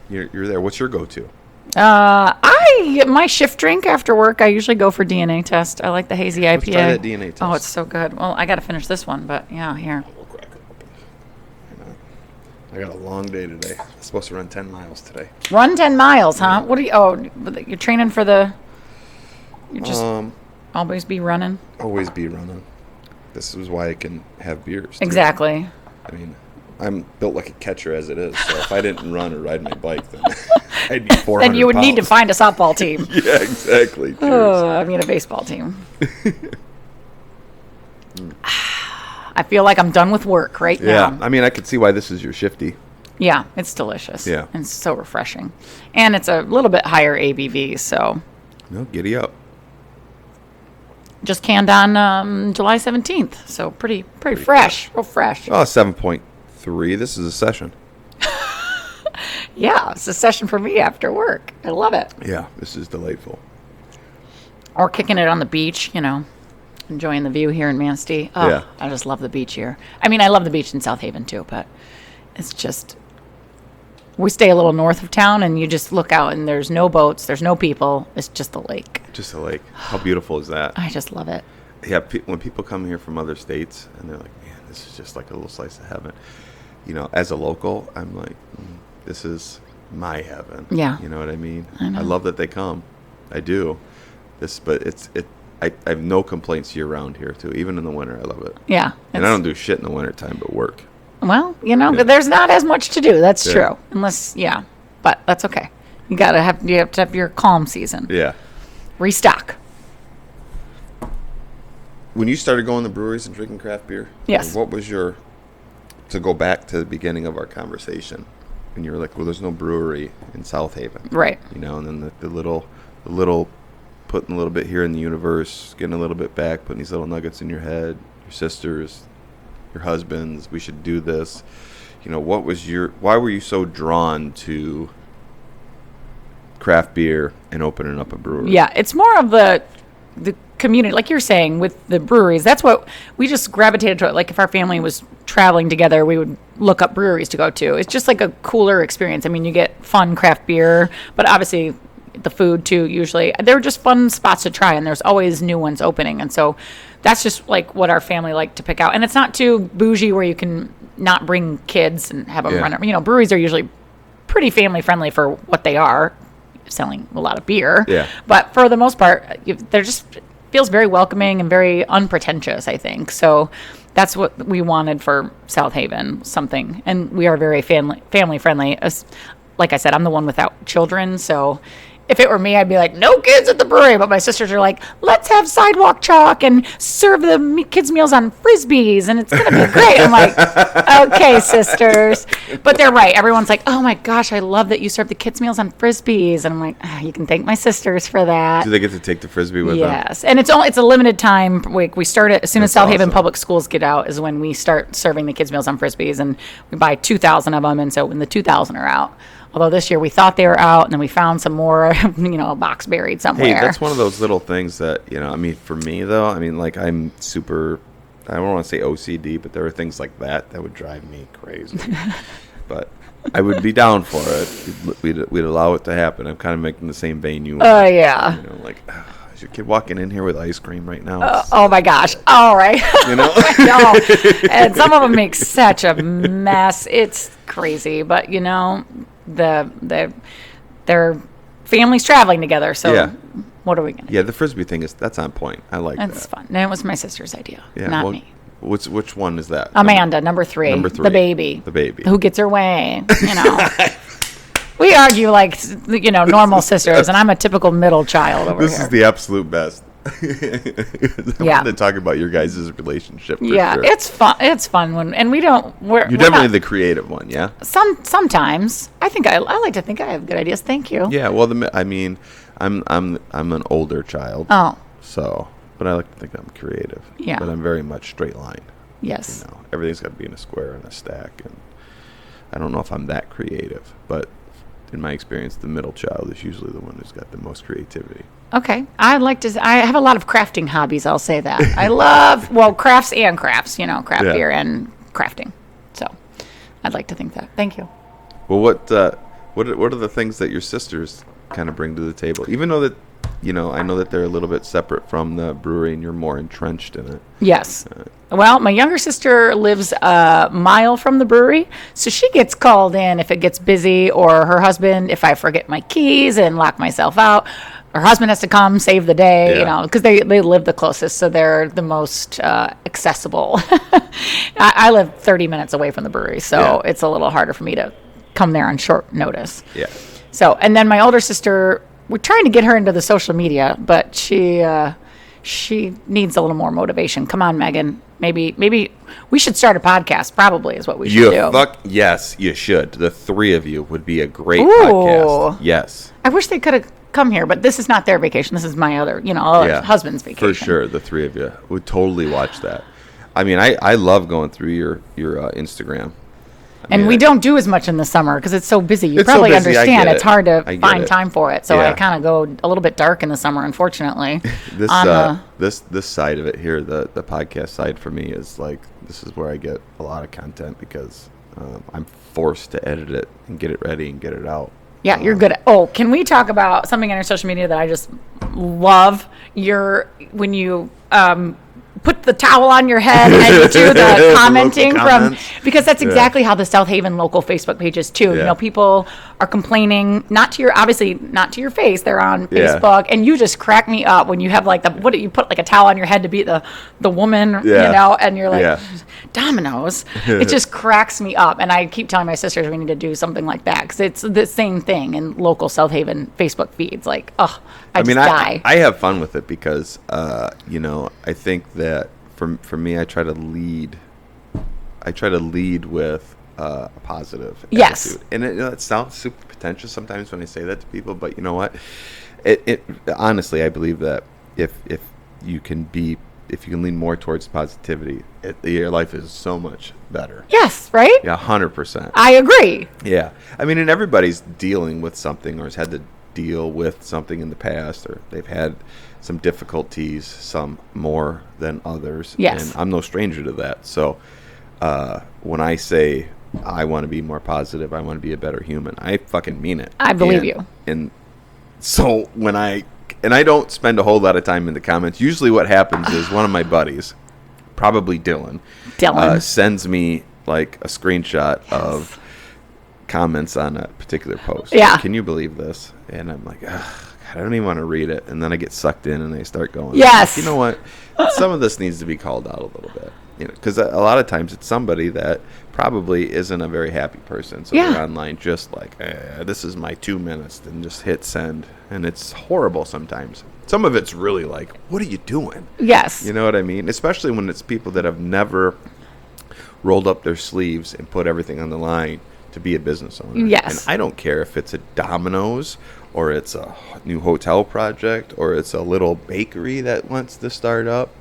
You're there. What's your go-to? my shift drink after work. I usually go for DNA test. I like the hazy IPA. Let's try that DNA test. Oh, it's so good. Well, I got to finish this one, but yeah, here. We'll crack it open. I got a long day today. I'm supposed to run 10 miles today. Run 10 miles, huh? What are you? Oh, you're training for the. You just always be running. Always be running. This is why I can have beers. too. Exactly. I mean, I'm built like a catcher as it is, so if I didn't run or ride my bike, then I'd be 400 Then you would need to pounds. find a softball team. Yeah, exactly. Cheers. I mean, a baseball team. I feel like I'm done with work right Yeah, now. I mean, I could see why this is your shifty. Yeah, it's delicious. Yeah. And it's so refreshing. And it's a little bit higher ABV, so No, giddy up. just canned on July 17th. So pretty fresh. Real fresh. Oh, 7.3. This is a session. Yeah, it's a session for me after work. I love it. Yeah, this is delightful. Or kicking it on the beach, enjoying the view here in Manistee. Oh, Yeah. I just love the beach here. I mean, I love the beach in South Haven too, but it's just, we stay a little north of town and you just look out and there's no boats, there's no people. It's just a lake. Just a lake. How beautiful is that? I just love it. Yeah, when people come here from other states and they're like, man, this is just like a little slice of heaven. As a local, I'm like, this is my heaven. Yeah. You know what I mean? I know. I love that they come. I do. But I have no complaints year round here too. Even in the winter, I love it. Yeah. And I don't do shit in the winter time but work. Well, Yeah. there's not as much to do. That's Yeah. true. Unless, but that's okay. You have to have your calm season. Yeah. restock. When you started going to breweries and drinking craft beer, Yes. what was your, to go back to the beginning of our conversation, and you were like, well, there's no brewery in South Haven. Right. You know, and then the little putting a little bit here in the universe, getting a little bit back, putting these little nuggets in your head, your sisters, your husbands, we should do this. You know, why were you so drawn to craft beer and opening up a brewery? Yeah, it's more of the community, like you're saying, with the breweries. That's what we just gravitated to it. Like if our family was traveling together, we would look up breweries to go to. It's just like a cooler experience. I mean, you get fun craft beer, but obviously the food too. Usually they're just fun spots to try, and there's always new ones opening. And so that's just like what our family liked to pick out. And it's not too bougie where you can not bring kids and have them run. You know, breweries are usually pretty family friendly for what they are, selling a lot of beer. Yeah. But for the most part, they're just feels very welcoming and very unpretentious, I think. So that's what we wanted for South Haven, something. And we are very family friendly. Like I said, I'm the one without children, so if it were me, I'd be like, no kids at the brewery. But my sisters are like, let's have sidewalk chalk and serve the kids' meals on Frisbees, and it's going to be great. I'm like, okay, sisters. But they're right. Everyone's like, oh, my gosh, I love that you serve the kids' meals on Frisbees. And I'm like, you can thank my sisters for that. Do they get to take the Frisbee with them? Yes. And it's a limited time. We start it as soon as That's South Haven awesome. Public Schools get out is when we start serving the kids' meals on Frisbees. And we buy 2,000 of them. And so when the 2,000 are out, although this year we thought they were out, and then we found some more, a box buried somewhere. Hey, that's one of those little things that, I mean, for me, though, I mean, like, I'm super, I don't want to say OCD, but there are things like that would drive me crazy. But I would be down for it. We'd allow it to happen. I'm kind of making the same vein you are. Oh, yeah. Like, is your kid walking in here with ice cream right now? Oh, my gosh. All right. You know? No. And some of them make such a mess. It's crazy. But, their families traveling together, so Yeah. what are we gonna do? Yeah, the Frisbee thing that's on point. I like That's that. fun. And it was my sister's idea, Yeah, not well, me. Which one is that? Amanda, number three, the baby, who gets her way. We argue like normal sisters, and I'm a typical middle child over This here. is the absolute best. I Yeah. wanted to talk about your guys' relationship. For Yeah, sure. it's fun. It's fun when, and we're You're definitely the creative one, yeah. Sometimes I think I like to think I have good ideas. Thank you. Yeah, well, I mean, I'm an older child. Oh. So, but I like to think I'm creative. Yeah. But I'm very much straight line. Yes. Everything's got to be in a square and a stack, and I don't know if I'm that creative, but in my experience, the middle child is usually the one who's got the most creativity. Okay. I have a lot of crafting hobbies, I'll say that. I love, crafts, craft Yeah. beer and crafting. So I'd like to think that. Thank you. Well, what are the things that your sisters kind of bring to the table? Even though that, I know that they're a little bit separate from the brewery and you're more entrenched in it. Yes. Well, my younger sister lives a mile from the brewery, so she gets called in if it gets busy, or her husband, if I forget my keys and lock myself out. Her husband has to come save the day, because they live the closest, so they're the most accessible. I live 30 minutes away from the brewery, so it's a little harder for me to come there on short notice. Yeah. So, and then my older sister, we're trying to get her into the social media, but she needs a little more motivation. Come on, Megan. Maybe we should start a podcast. Probably is what we should do. Yes, you should. The three of you would be a great Ooh. podcast. Yes. I wish they could have come here, but this is not their vacation. This is my other, husband's vacation. For sure, the three of you would totally watch that. I mean, I love going through your Instagram. And we don't do as much in the summer because it's so busy. You It's so probably busy, I understand get it's it. hard to I get find it. time for it. So Yeah. I kind of go a little bit dark in the summer, unfortunately. This side of it here, the podcast side for me is like, this is where I get a lot of content because I'm forced to edit it and get it ready and get it out. Yeah, you're good. Can we talk about something on your social media that I just love? When you put the towel on your head and do the commenting because that's Yeah. exactly how the South Haven local Facebook page is too. Yeah. People are complaining, not to your face. They're on Yeah. Facebook, and you just crack me up when you have like you put like a towel on your head to be the woman, Yeah. and you're like, Yeah. Dominoes. It just cracks me up, and I keep telling my sisters we need to do something like that because it's the same thing in local South Haven Facebook feeds. Like, I just die. I have fun with it because, I think that for me, I try to lead with a positive Yes. attitude. And it sounds super pretentious sometimes when I say that to people, but you know what? It honestly, I believe that if you can lean more towards positivity, your life is so much better. Yes, right? Yeah, 100%. I agree. Yeah. I mean, and everybody's dealing with something or has had to deal with something in the past, or they've had some difficulties, some more than others. Yes. And I'm no stranger to that. So when I say I want to be more positive, I want to be a better human, I fucking mean it. I believe you. And so when I don't spend a whole lot of time in the comments. Usually what happens is one of my buddies, probably Dylan. Sends me like a screenshot of comments on a particular post. Yeah. Can you believe this? And I'm like, ugh, God, I don't even want to read it. And then I get sucked in and I start going, yes. You know what? Some of this needs to be called out a little bit. Because a lot of times it's somebody that probably isn't a very happy person. So they're online just like, this is my 2 minutes, and just hit send. And it's horrible sometimes. Some of it's really like, what are you doing? Yes. You know what I mean? Especially when it's people that have never rolled up their sleeves and put everything on the line to be a business owner. Yes. And I don't care if it's a Domino's or it's a new hotel project or it's a little bakery that wants to start up.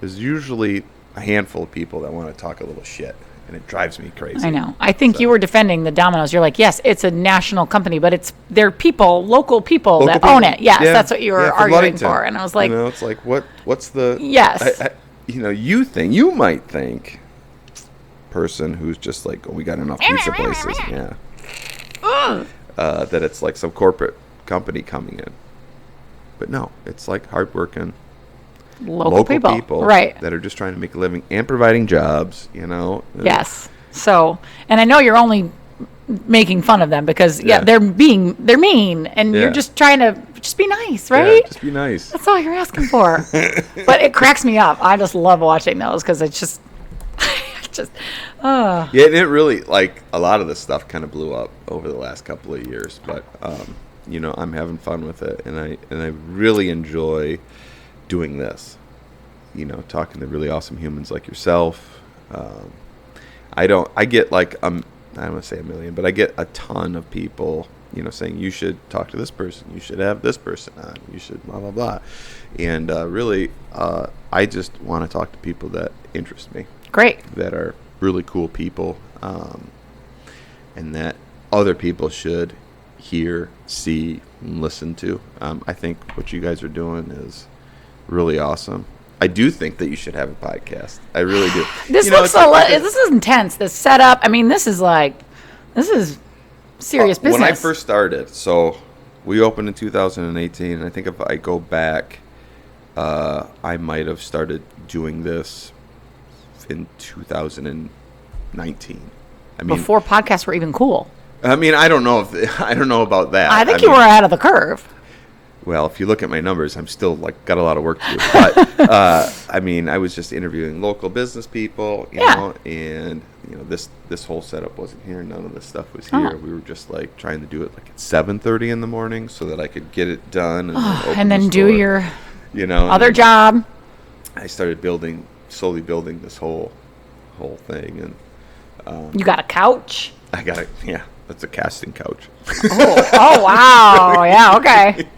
There's usually a handful of people that want to talk a little shit, and it drives me crazy. I know. I think you were defending the Domino's. You're like, yes, it's a national company, but they're people, local people that own it. Yes, that's what you were arguing for. And I was like, it's like, what's the... Yes. You might think, person who's just like, we got enough pizza places. Yeah. That it's like some corporate company coming in. But no, it's like hardworking local people right, that are just trying to make a living and providing jobs, Yes. So, and I know you're only making fun of them because they're mean, and you're just trying to just be nice, right? Yeah, just be nice. That's all you're asking for. But it cracks me up. I just love watching those because it's just Yeah, and it really, like, a lot of this stuff kind of blew up over the last couple of years, but I'm having fun with it, and I really enjoy doing this, talking to really awesome humans like yourself. I get like, I don't want to say a million, but I get a ton of people, saying you should talk to this person, you should have this person on, you should blah, blah, blah. And really, I just want to talk to people that interest me. Great. That are really cool people, and that other people should hear, see, and listen to. I think what you guys are doing is really awesome. I do think that you should have a podcast. I really do. This this is intense. This setup. I mean, this is serious business. When I first started, so we opened in 2018, and I think if I go back, I might have started doing this in 2019. I mean, before podcasts were even cool. I mean, I don't know about that. I think you were ahead of the curve. Well, if you look at my numbers, I'm still got a lot of work to do. But I mean, I was just interviewing local business people, you know, and this whole setup wasn't here. None of this stuff was here. Oh. We were just like trying to do it like at 7:30 in the morning so that I could get it done and then do your other job. I started slowly building this whole thing, and you got a couch. I got it. Yeah, that's a casting couch. Oh wow, yeah, okay.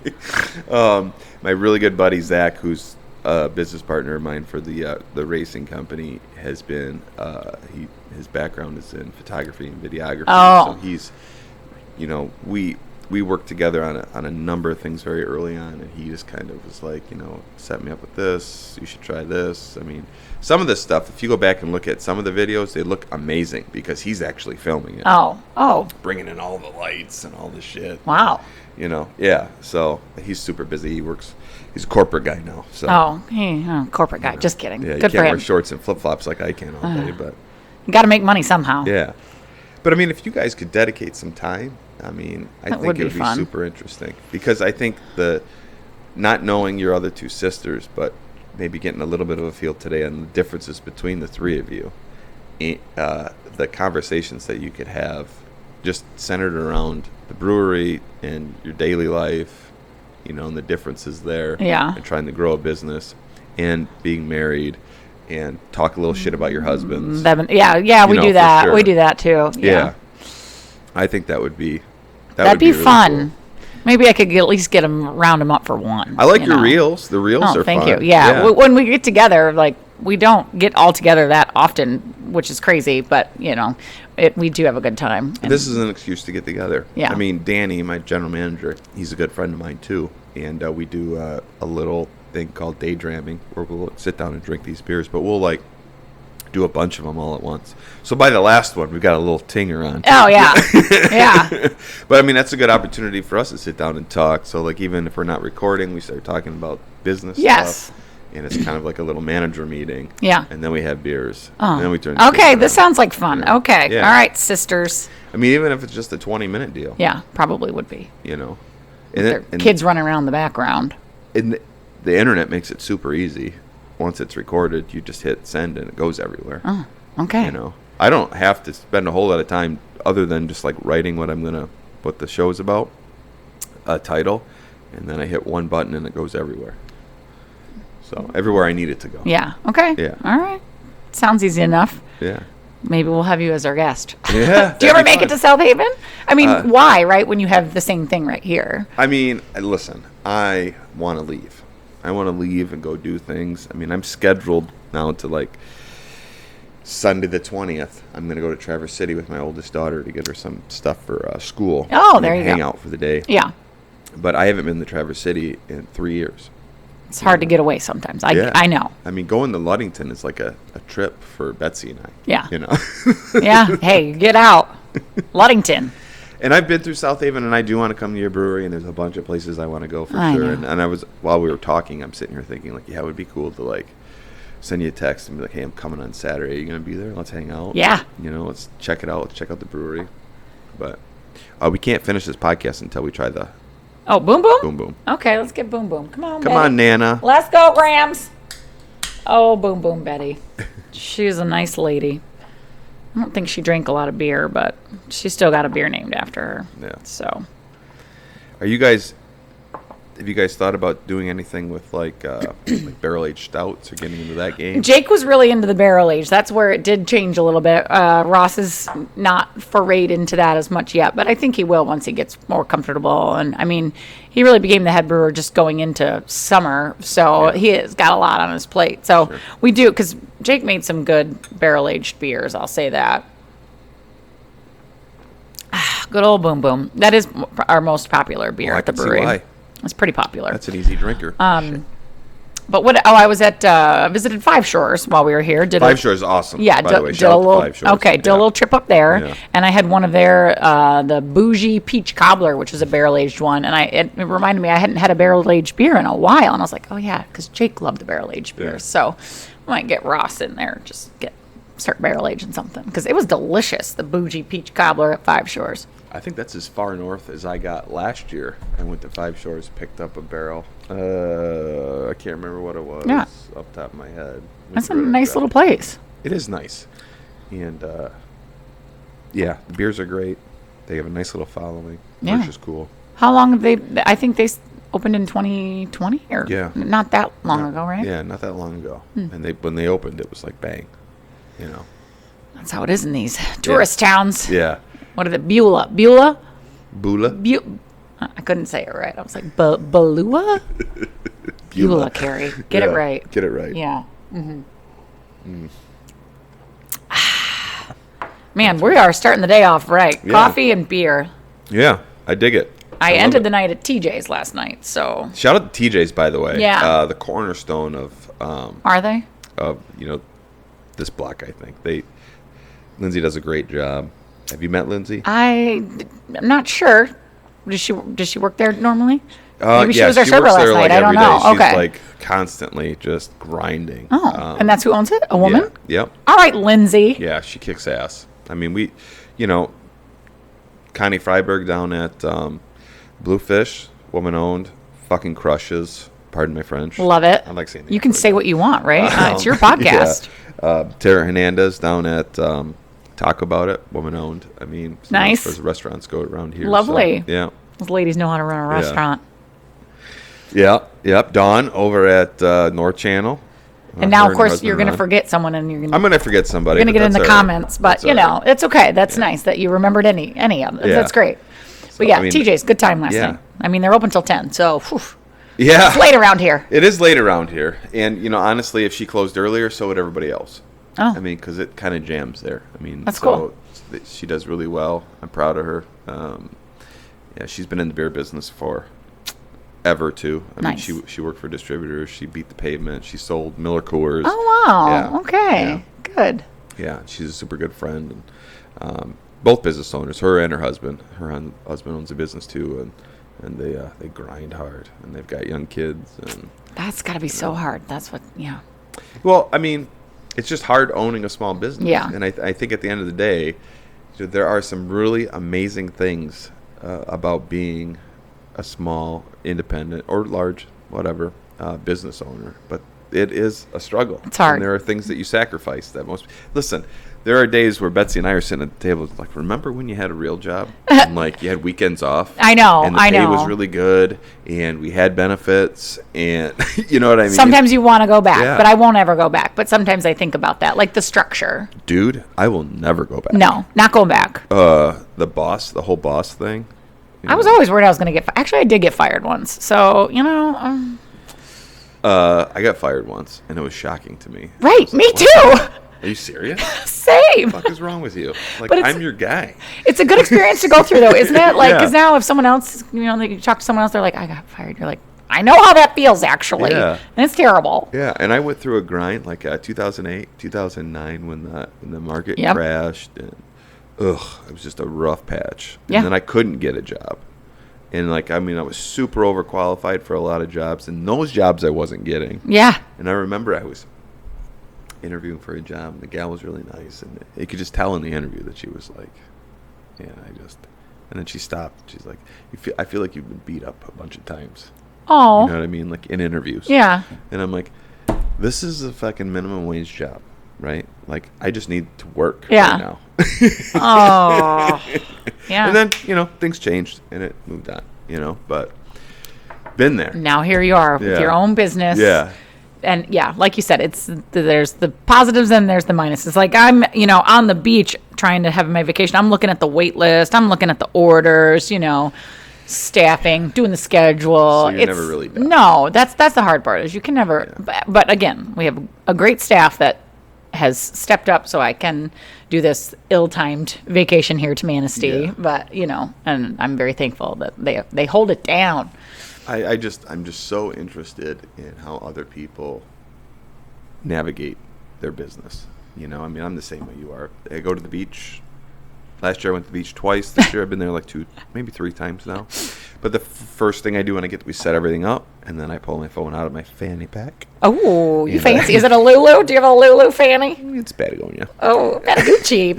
My really good buddy Zach, who's a business partner of mine for the racing company, has been his background is in photography and videography. Oh. So he's, we worked together on a number of things very early on, and he just kind of was like, set me up with this. You should try this. I mean, some of this stuff, if you go back and look at some of the videos, they look amazing because he's actually filming it. Oh. Bringing in all the lights and all the shit. Wow. Yeah. So he's super busy. He's a corporate guy now. So. Corporate guy. Just kidding. Yeah, Good you for can't him. wear shorts and flip-flops like I can all day, but. You got to make money somehow. Yeah. But, I mean, if you guys could dedicate some time, I think it would be fun. super interesting. Because I think not knowing your other two sisters, but maybe getting a little bit of a feel today on the differences between the three of you, the conversations that you could have just centered around the brewery and your daily life, and the differences there. Yeah. And trying to grow a business and being married. And talk a little shit about your husbands. Yeah, we do that. Sure. We do that too. Yeah. I think that would be that'd be really fun. Cool. Maybe I could at least get them round them up for one. I like your reels. The reels are thank fun. you. Yeah. When we get together, we don't get all together that often, which is crazy, but we do have a good time. This is an excuse to get together. Yeah. I mean, Danny, my general manager, he's a good friend of mine too, and we do a little thing called daydreaming where we'll sit down and drink these beers, but we'll do a bunch of them all at once. So by the last one, we got a little tinger on. Oh yeah. Yeah. But I mean, that's a good opportunity for us to sit down and talk. So even if we're not recording, we start talking about business stuff. And it's kind of like a little manager meeting. Yeah. And then we have beers. Oh. And then we turn. Okay, this sounds like fun. Yeah. Okay. Yeah. All right, sisters. I mean, even if it's just a 20-minute deal. Yeah, probably would be. And kids running around in the background. And the internet makes it super easy. Once it's recorded, you just hit send and it goes everywhere. Oh, okay. I don't have to spend a whole lot of time other than just writing what the show's about, a title, and then I hit one button and it goes everywhere. So everywhere I need it to go. Yeah. Okay. Yeah. All right. Sounds easy enough. Yeah. Maybe we'll have you as our guest. Yeah. Do you ever make it to South Haven? I mean, why, right, when you have the same thing right here? I mean, listen, I want to leave. I want to leave and go do things. I mean, I'm scheduled now to Sunday the 20th. I'm going to go to Traverse City with my oldest daughter to get her some stuff for school. Oh, there you go. Hang out for the day. Yeah. But I haven't been to Traverse City in 3 years. It's hard to get away sometimes. I know. I mean, going to Ludington is like a trip for Betsy and I. Yeah. Yeah. Hey, get out. Ludington. And I've been through South Haven, and I do want to come to your brewery, and there's a bunch of places I want to go for I sure. know. And I was, while we were talking, I'm sitting here thinking, it would be cool to, send you a text and be like, hey, I'm coming on Saturday. Are you going to be there? Let's hang out. Yeah. Let's check it out. Let's check out the brewery. But we can't finish this podcast until we try the Oh, Boom Boom? Boom Boom. Okay, let's get Boom Boom. Come on, Come Betty. on, Nana. Let's go, Grams. Oh, Boom Boom Betty. She's a nice lady. I don't think she drank a lot of beer, but she still got a beer named after her. Yeah. So. Have you guys thought about doing anything with barrel-aged stouts or getting into that game? Jake was really into the barrel age. That's where it did change a little bit. Ross is not forayed into that as much yet, but I think he will once he gets more comfortable. And I mean, he really became the head brewer just going into summer, so he has got a lot on his plate. So we do, because Jake made some good barrel aged beers. I'll say that. Good old Boom Boom. That is our most popular beer Well, at the I can see brewery. why. It's pretty popular. That's an easy drinker. But I was at visited Five Shores while we were here. Five Shores is awesome. Yeah, by the way. did Shout a out to little. Five Shores. Okay, did a little trip up there, Yeah. and I had one of their the bougie peach cobbler, which is a barrel aged one, and it reminded me I hadn't had a barrel aged beer in a while, and I was like, oh yeah, because Jake loved the barrel aged beers, so I might get Ross in there, start barrel aging something, because it was delicious. The bougie peach cobbler at Five Shores. I think that's as far north as I got last year. I went to Five Shores, picked up a barrel. I can't remember what it was off the top of my head. That's a nice little place. It is nice. And, the beers are great. They have a nice little following, which is cool. How long have they? I think they opened in 2020, or not that long ago, right? Yeah, not that long ago. And when they opened, it was like bang, That's how it is in these tourist towns. Yeah. What is it? Beulah? Bula? I couldn't say it right. I was like, Balua? Beulah, Carrie. Get it right. Get it right. Yeah. Mm-hmm. Man, we are starting the day off right. Yeah. Coffee and beer. Yeah, I dig it. I love ended it. the night at TJ's last night, so. Shout out to TJ's, by the way. Yeah. The cornerstone Are they? of this block. I think Lindsay does a great job. Have you met Lindsay? I'm not sure. Does she work there normally? Maybe she Yeah, was our server works last there, night. like, I don't every day. know. She's Okay. like constantly just grinding. Oh, and that's who owns it? A woman? Yeah. Yep. All right, Lindsay. Yeah, she kicks ass. I mean, Connie Freiberg down at Bluefish, woman owned, fucking crushes. Pardon my French. Love it. I like saying that. You can say what you want, right? It's your podcast. Yeah. Tara Hernandez down at Talk About It, woman owned. I mean, Nice. As restaurants go around here. Lovely. So, yeah. Those ladies know how to run a restaurant. Yeah. Yep. Dawn over at North Channel. And now, Her of and course, husband you're going to Ron. forget someone, and you're I'm going to forget somebody. going to but get in the that's all right. comments. But, That's all right. it's okay. That's nice that you remembered any of them. Yeah. That's great. So, But, yeah, I mean, TJ's, good time last yeah. night. I mean, they're open till 10, so whew, Yeah. it's late around here. It is late around here. And, honestly, if she closed earlier, so would everybody else. Oh. I mean, because it kind of jams there. I mean, That's cool. She does really well. I'm proud of her. Yeah, she's been in the beer business for ever, too. I Nice. mean, she worked for distributors. She beat the pavement. She sold Miller Coors. Oh, wow. Yeah. Okay. Yeah. Good. Yeah, she's a super good friend. And, both business owners, her and her husband. Her husband owns a business, too, and they grind hard. And they've got young kids. And That's got to be so hard. That's what, yeah. well, I mean, it's just hard owning a small business. Yeah. And I think at the end of the day, there are some really amazing things about being a small, independent, or large, whatever, business owner. But it is a struggle. It's hard. And there are things that you sacrifice that most... Listen, there are days where Betsy and I are sitting at the table, like, remember when you had a real job? And, like, you had weekends off? I know, And the I pay know. was really good, and we had benefits, and you know what I mean? Sometimes you want to go back, Yeah. but I won't ever go back. But sometimes I think about that, like the structure. Dude, I will never go back. No, not going back. The whole boss thing. I was always worried I was going to get fired. Actually, I did get fired once. So, I got fired once, and it was shocking to me. right, me What? too. Are you serious? Same. What the fuck is wrong with you? Like, But it's- I'm your guy. It's a good experience to go through, though, isn't it? Like, Yeah. because now if someone else, you talk to someone else, they're like, I got fired. You're like, I know how that feels, actually. Yeah. And it's terrible. Yeah, and I went through a grind like 2008, 2009 when the market Yep. crashed, and it was just a rough patch. Yeah. And then I couldn't get a job. And I was super overqualified for a lot of jobs, and those jobs I wasn't getting. Yeah. And I remember I was interviewing for a job, and the gal was really nice, and you could just tell in the interview that she was like, and then she stopped. She's like, I feel like you've been beat up a bunch of times. Oh. You know what I mean? Like in interviews. Yeah. And I'm like, this is a fucking minimum wage job, right? Like, I just need to work Yeah. right now. Oh. Yeah. And then, things changed, and it moved on, but been there. Now here you are with Yeah. your own business. Yeah. And yeah, like you said, there's the positives and there's the minuses. Like I'm, on the beach trying to have my vacation. I'm looking at the wait list. I'm looking at the orders, staffing, doing the schedule. So you're never really done. No, that's the hard part is you can never, but again, we have a great staff that has stepped up so I can do this ill-timed vacation here to Manistee. Yeah. But, and I'm very thankful that they hold it down. I'm just so interested in how other people navigate their business. I'm the same way you are. I go to the beach. Last year I went to the beach twice. This year I've been there like 2, maybe 3 times now. But the first thing I do when we set everything up, and then I pull my phone out of my fanny pack. Oh, you And, fancy? Is it a Lulu? Do you have a Lulu fanny? It's Patagonia. Oh, Patagucci.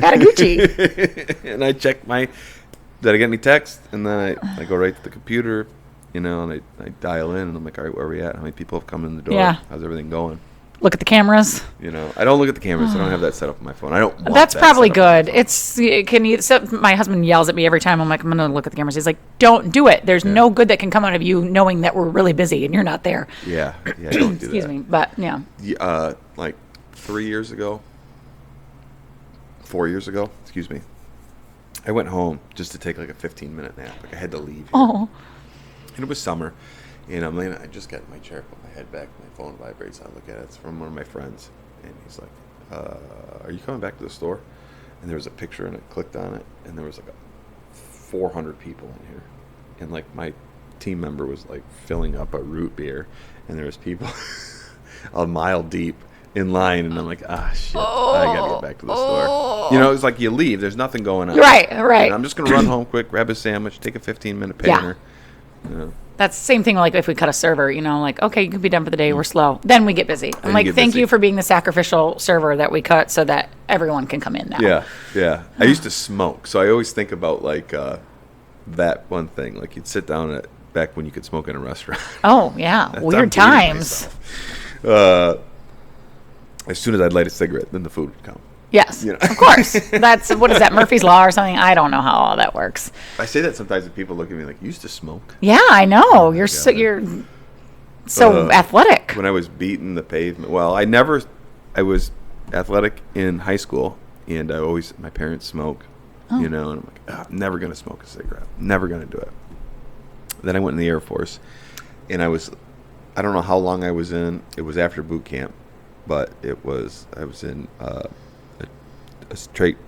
And I check did I get any text? And then I go right to the computer, and I dial in, and I'm like, all right, where are we at? How many people have come in the door? Yeah. How's everything going? Look at the cameras. I don't look at the cameras. I don't have that set up on my phone. I don't want That's that probably set up on my good. phone. My husband yells at me every time. I'm like, I'm going to look at the cameras. He's like, don't do it. There's no good that can come out of you knowing that we're really busy and you're not there. Yeah, don't do that. Excuse me. But yeah. Like 4 years ago, excuse me, I went home just to take like a 15-minute nap. Like I had to leave. Oh. And it was summer, and I'm laying. I just got in my chair, put my head back, my phone vibrates. I look at it. It's from one of my friends, and he's like, "Are you coming back to the store?" And there was a picture, and I clicked on it, and there was like 400 people in here. and like my team member was like filling up a root beer, and there was people a mile deep in line, and I'm like, shit, I gotta get back to the store. You know, it's like you leave, there's nothing going on. Right. And I'm just gonna run home quick, grab a sandwich, take a 15-minute painter. Yeah. You know. That's the same thing like if we cut a server, you know, like, okay, you can be done for the day, we're slow. Then we get busy. I'm like, thank you for being the sacrificial server that we cut so that everyone can come in now. Yeah. I used to smoke, so I always think about like that one thing. Like you'd sit down back when you could smoke in a restaurant. Oh, yeah. Weird times. As soon as I'd light a cigarette, then the food would come. Yes, you know? Of course. That's, what is that, Murphy's Law or something? I don't know how all that works. I say that sometimes and people look at me like, you used to smoke? Yeah, I know. You're so athletic. When I was beating the pavement, well, I was athletic in high school, and my parents smoke, you know, and I'm like, I'm never going to smoke a cigarette. Never going to do it. Then I went in the Air Force, and I don't know how long I was in. It was after boot camp, but I was in a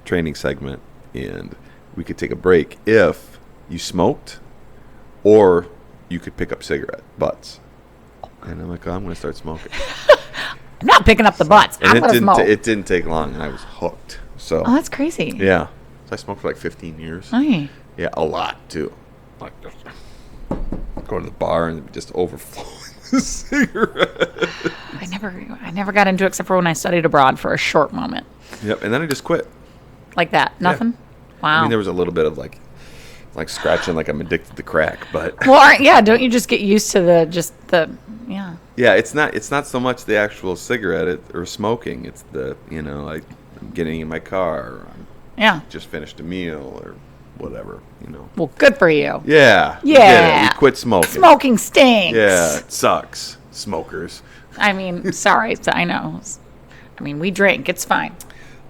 training segment, and we could take a break if you smoked, or you could pick up cigarette butts. And I'm like, I'm going to start smoking. I'm not picking up the butts. I'm going to smoke. It didn't take long, and I was hooked. So. Oh, that's crazy. Yeah. So I smoked for like 15 years. Hey. Yeah, a lot too. Like go to the bar and just overflowing the cigarette. I never got into it except for when I studied abroad for a short moment. Yep, and then I just quit. Like that? Nothing? Yeah. Wow. I mean, there was a little bit of like scratching, like I'm addicted to crack, but. Well, don't you just get used to yeah. Yeah, it's not so much the actual cigarette or smoking. It's the, you know, like I'm getting in my car, or I'm just finished a meal, or whatever, you know. Well, good for you. Yeah. Yeah. We quit smoking. Smoking stinks. Yeah, it sucks. Smokers. I mean, sorry, I know. I mean, we drink. It's fine.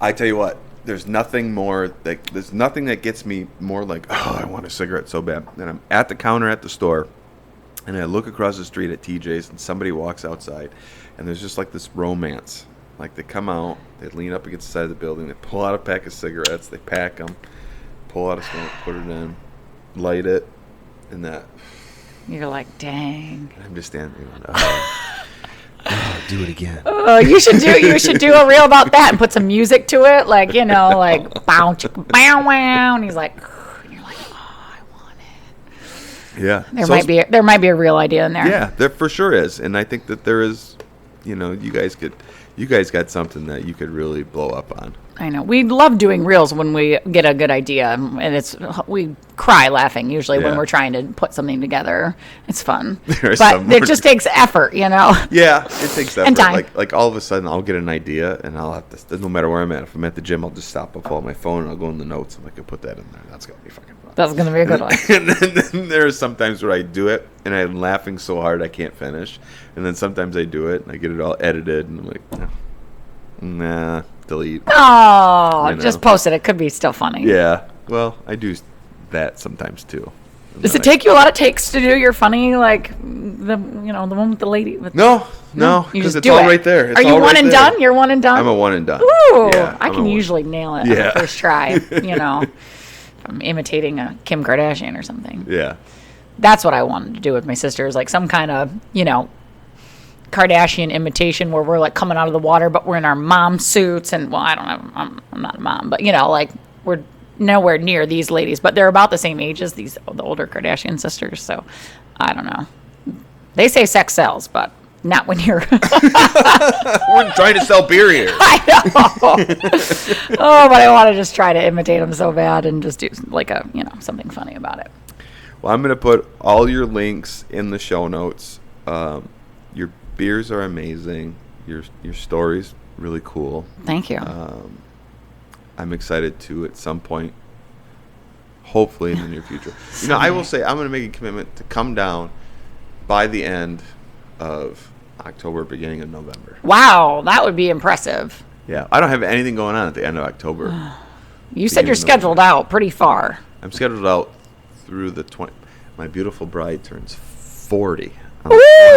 I tell you what, there's nothing that gets me more like, I want a cigarette so bad. And I'm at the counter at the store, and I look across the street at TJ's, and somebody walks outside, and there's just like this romance. Like they come out, they lean up against the side of the building, they pull out a pack of cigarettes, they pack them, pull out a smoke, put it in, light it, and that. You're like, dang. I'm just standing there going, do it again. You should do a reel about that and put some music to it, like, you know, like bow chicka bow wow, and you're like, oh, I want it. Yeah. There might be a real idea in there. Yeah, there for sure is, and I think that there is. You know, you guys got something that you could really blow up on. I know. We love doing reels when we get a good idea, and we cry laughing usually when we're trying to put something together. It's fun, but it just takes effort, you know. Yeah, it takes effort. And time. Like all of a sudden, I'll get an idea, and I'll have to. No matter where I'm at, if I'm at the gym, I'll just stop. I'll pull out my phone, and I'll go in the notes, and I can put that in there. That's gonna be fucking fun. That's gonna be a good one. And then there are sometimes where I do it, and I'm laughing so hard I can't finish. And then sometimes I do it, and I get it all edited, and I'm like, nah, delete. Oh, just post it. It could be still funny. Yeah. Well, I do that sometimes too. Does it take you a lot of takes to do your funny, like the one with the lady? No, because it's all right there. Are you one and done? You're one and done? I'm a one and done. Ooh, yeah, I can usually nail it on the first try. You know, if I'm imitating a Kim Kardashian or something. Yeah. That's what I wanted to do with my sisters, like some kind of, Kardashian imitation where we're like coming out of the water, but we're in our mom suits, and well, I don't know, I'm not a mom, but like we're nowhere near these ladies, but they're about the same age as the older Kardashian sisters. So I don't know. They say sex sells, but not when you're. We're trying to sell beer here. I know. Oh, but I want to just try to imitate them so bad and just do like something funny about it. Well, I'm going to put all your links in the show notes. Your beers are amazing. Your story's really cool. Thank you. I'm excited to, at some point, hopefully in the near future. I will say I'm going to make a commitment to come down by the end of October, beginning of November. Wow, that would be impressive. Yeah, I don't have anything going on at the end of October. You said you're scheduled out pretty far. I'm scheduled out through the 20. My beautiful bride turns 40 on the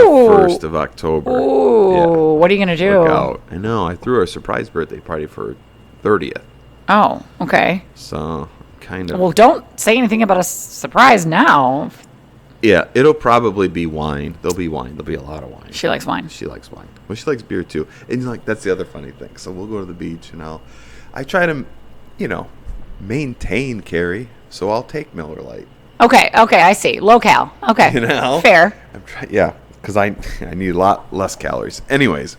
1st of October. Ooh, yeah. What are you going to do? Look out. I know. I threw her a surprise birthday party for her 30th. Oh, okay. So, kind of. Well, don't say anything about a surprise now. Yeah, it'll probably be wine. There'll be wine. There'll be a lot of wine. She likes wine. She likes wine. Well, she likes beer too. And like that's the other funny thing. So we'll go to the beach and I try to, maintain Carrie. So I'll take Miller Lite. Okay, I see. Low cal. Okay. Fair. Yeah, because I need a lot less calories. Anyways,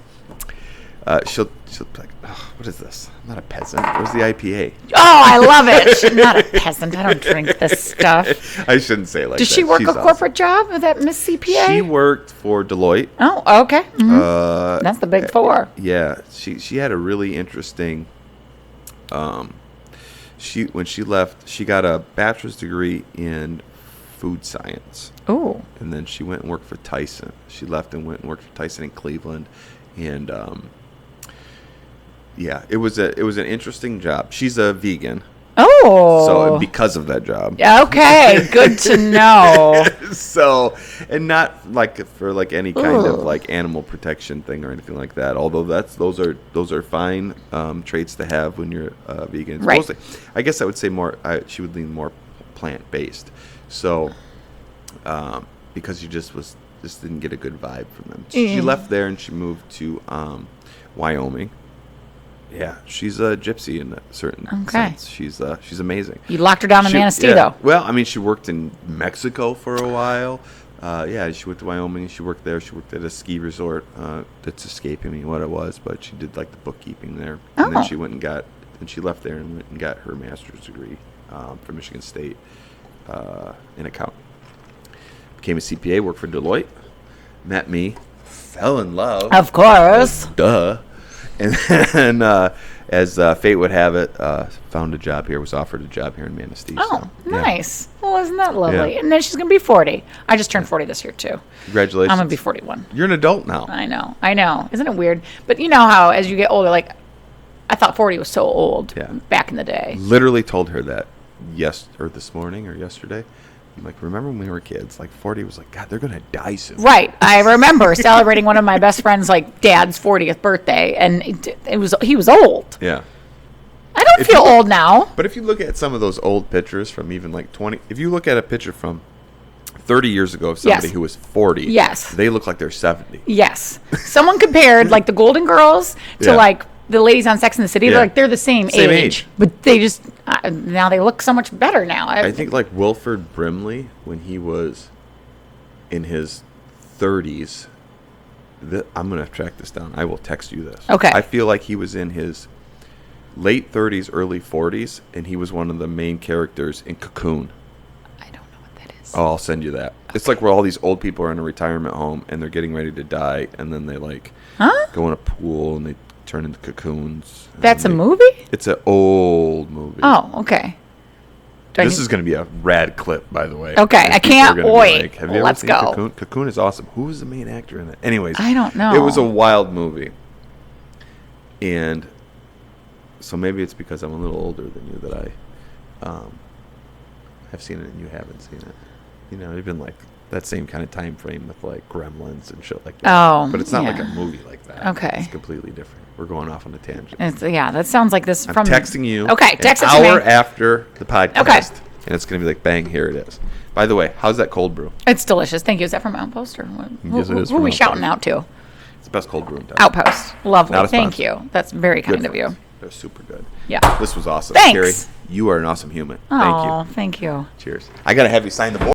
she'll be like, oh, what is this? I'm not a peasant. Where's the IPA? Oh, I love it. She's not a peasant. I don't drink this stuff. I shouldn't say it like that. Does she work She's a corporate job with that Miss CPA? She worked for Deloitte. Oh, okay. Mm-hmm. That's the big four. Yeah, she had a really interesting. When she left, she got a bachelor's degree in food science. Ooh. And then she went and worked for Tyson. She left and went and worked for Tyson in Cleveland, and yeah, it was an interesting job. She's a vegan. Oh. So because of that job. Okay, good to know. So, and not like for like any kind of like animal protection thing or anything like that. Although those are fine traits to have when you're vegan. It's right. Mostly, I guess I would say more. She would lean more plant based. So, because she just didn't get a good vibe from them. She left there and she moved to Wyoming. Yeah, she's a gypsy in a certain sense. She's amazing. You locked her down in Manistee, though. Well, I mean, she worked in Mexico for a while. Yeah, she went to Wyoming. She worked there. She worked at a ski resort. That's escaping me what it was, but she did like the bookkeeping there. And then she went and she left there and went and got her master's degree from Michigan State in accounting. Became a CPA, worked for Deloitte, met me, fell in love. Of course. Duh. And then, as fate would have it, found a job here, was offered a job here in Manistee. Oh, so, nice. Well, isn't that lovely? Yeah. And then she's going to be 40. I just turned 40 this year, too. Congratulations. I'm going to be 41. You're an adult now. I know. Isn't it weird? But you know how, as you get older, like, I thought 40 was so old back in the day. Literally told her that this morning or yesterday. I'm like, remember when we were kids? Like 40 was like, God, they're gonna die soon. Right. I remember celebrating one of my best friends' like dad's 40th birthday, and he was old. Yeah. I don't feel old now. But if you look at some of those old pictures from even like 20, if you look at a picture from 30 years ago of somebody who was 40, yes, they look like they're 70. Yes. Someone compared like the Golden Girls to like the ladies on Sex and the City. Yeah. They're the same age, but they just now they look so much better now. I think like Wilford Brimley when he was in his 30s. I'm gonna track this down. I will text you this. Okay. I feel like he was in his late 30s, early 40s, and he was one of the main characters in Cocoon. I don't know what that is. Oh, I'll send you that. Okay. It's like where all these old people are in a retirement home and they're getting ready to die, and then they like go in a pool and they turn into cocoons. That's a movie? It's an old movie. Oh, okay. This is going to be a rad clip, by the way. Okay, I can't wait. Like, have you ever seen Cocoon? Cocoon is awesome. Who was the main actor in it? Anyways. I don't know. It was a wild movie. And so maybe it's because I'm a little older than you that I have seen it and you haven't seen it. You know, even like that same kind of time frame with like Gremlins and shit like that. Oh, but it's not like a movie like that. Okay. It's completely different. We're going off on a tangent. That sounds like this I'm from... texting you. Okay, text it an to me. hour after the podcast. Okay. And it's going to be like, bang, here it is. By the way, how's that cold brew? It's delicious. Thank you. Is that from Outpost? Or Yes, it is who are from we shouting Outpost. out to? It's the best cold brew in town. Outpost. Lovely. Not a Thank sponsor. you. That's very kind Good of you. friends. They're super good. Yeah. This was awesome. Thanks. Carrie, you are an awesome human. Oh, Thank you. thank you. Cheers. I got to have you sign the board.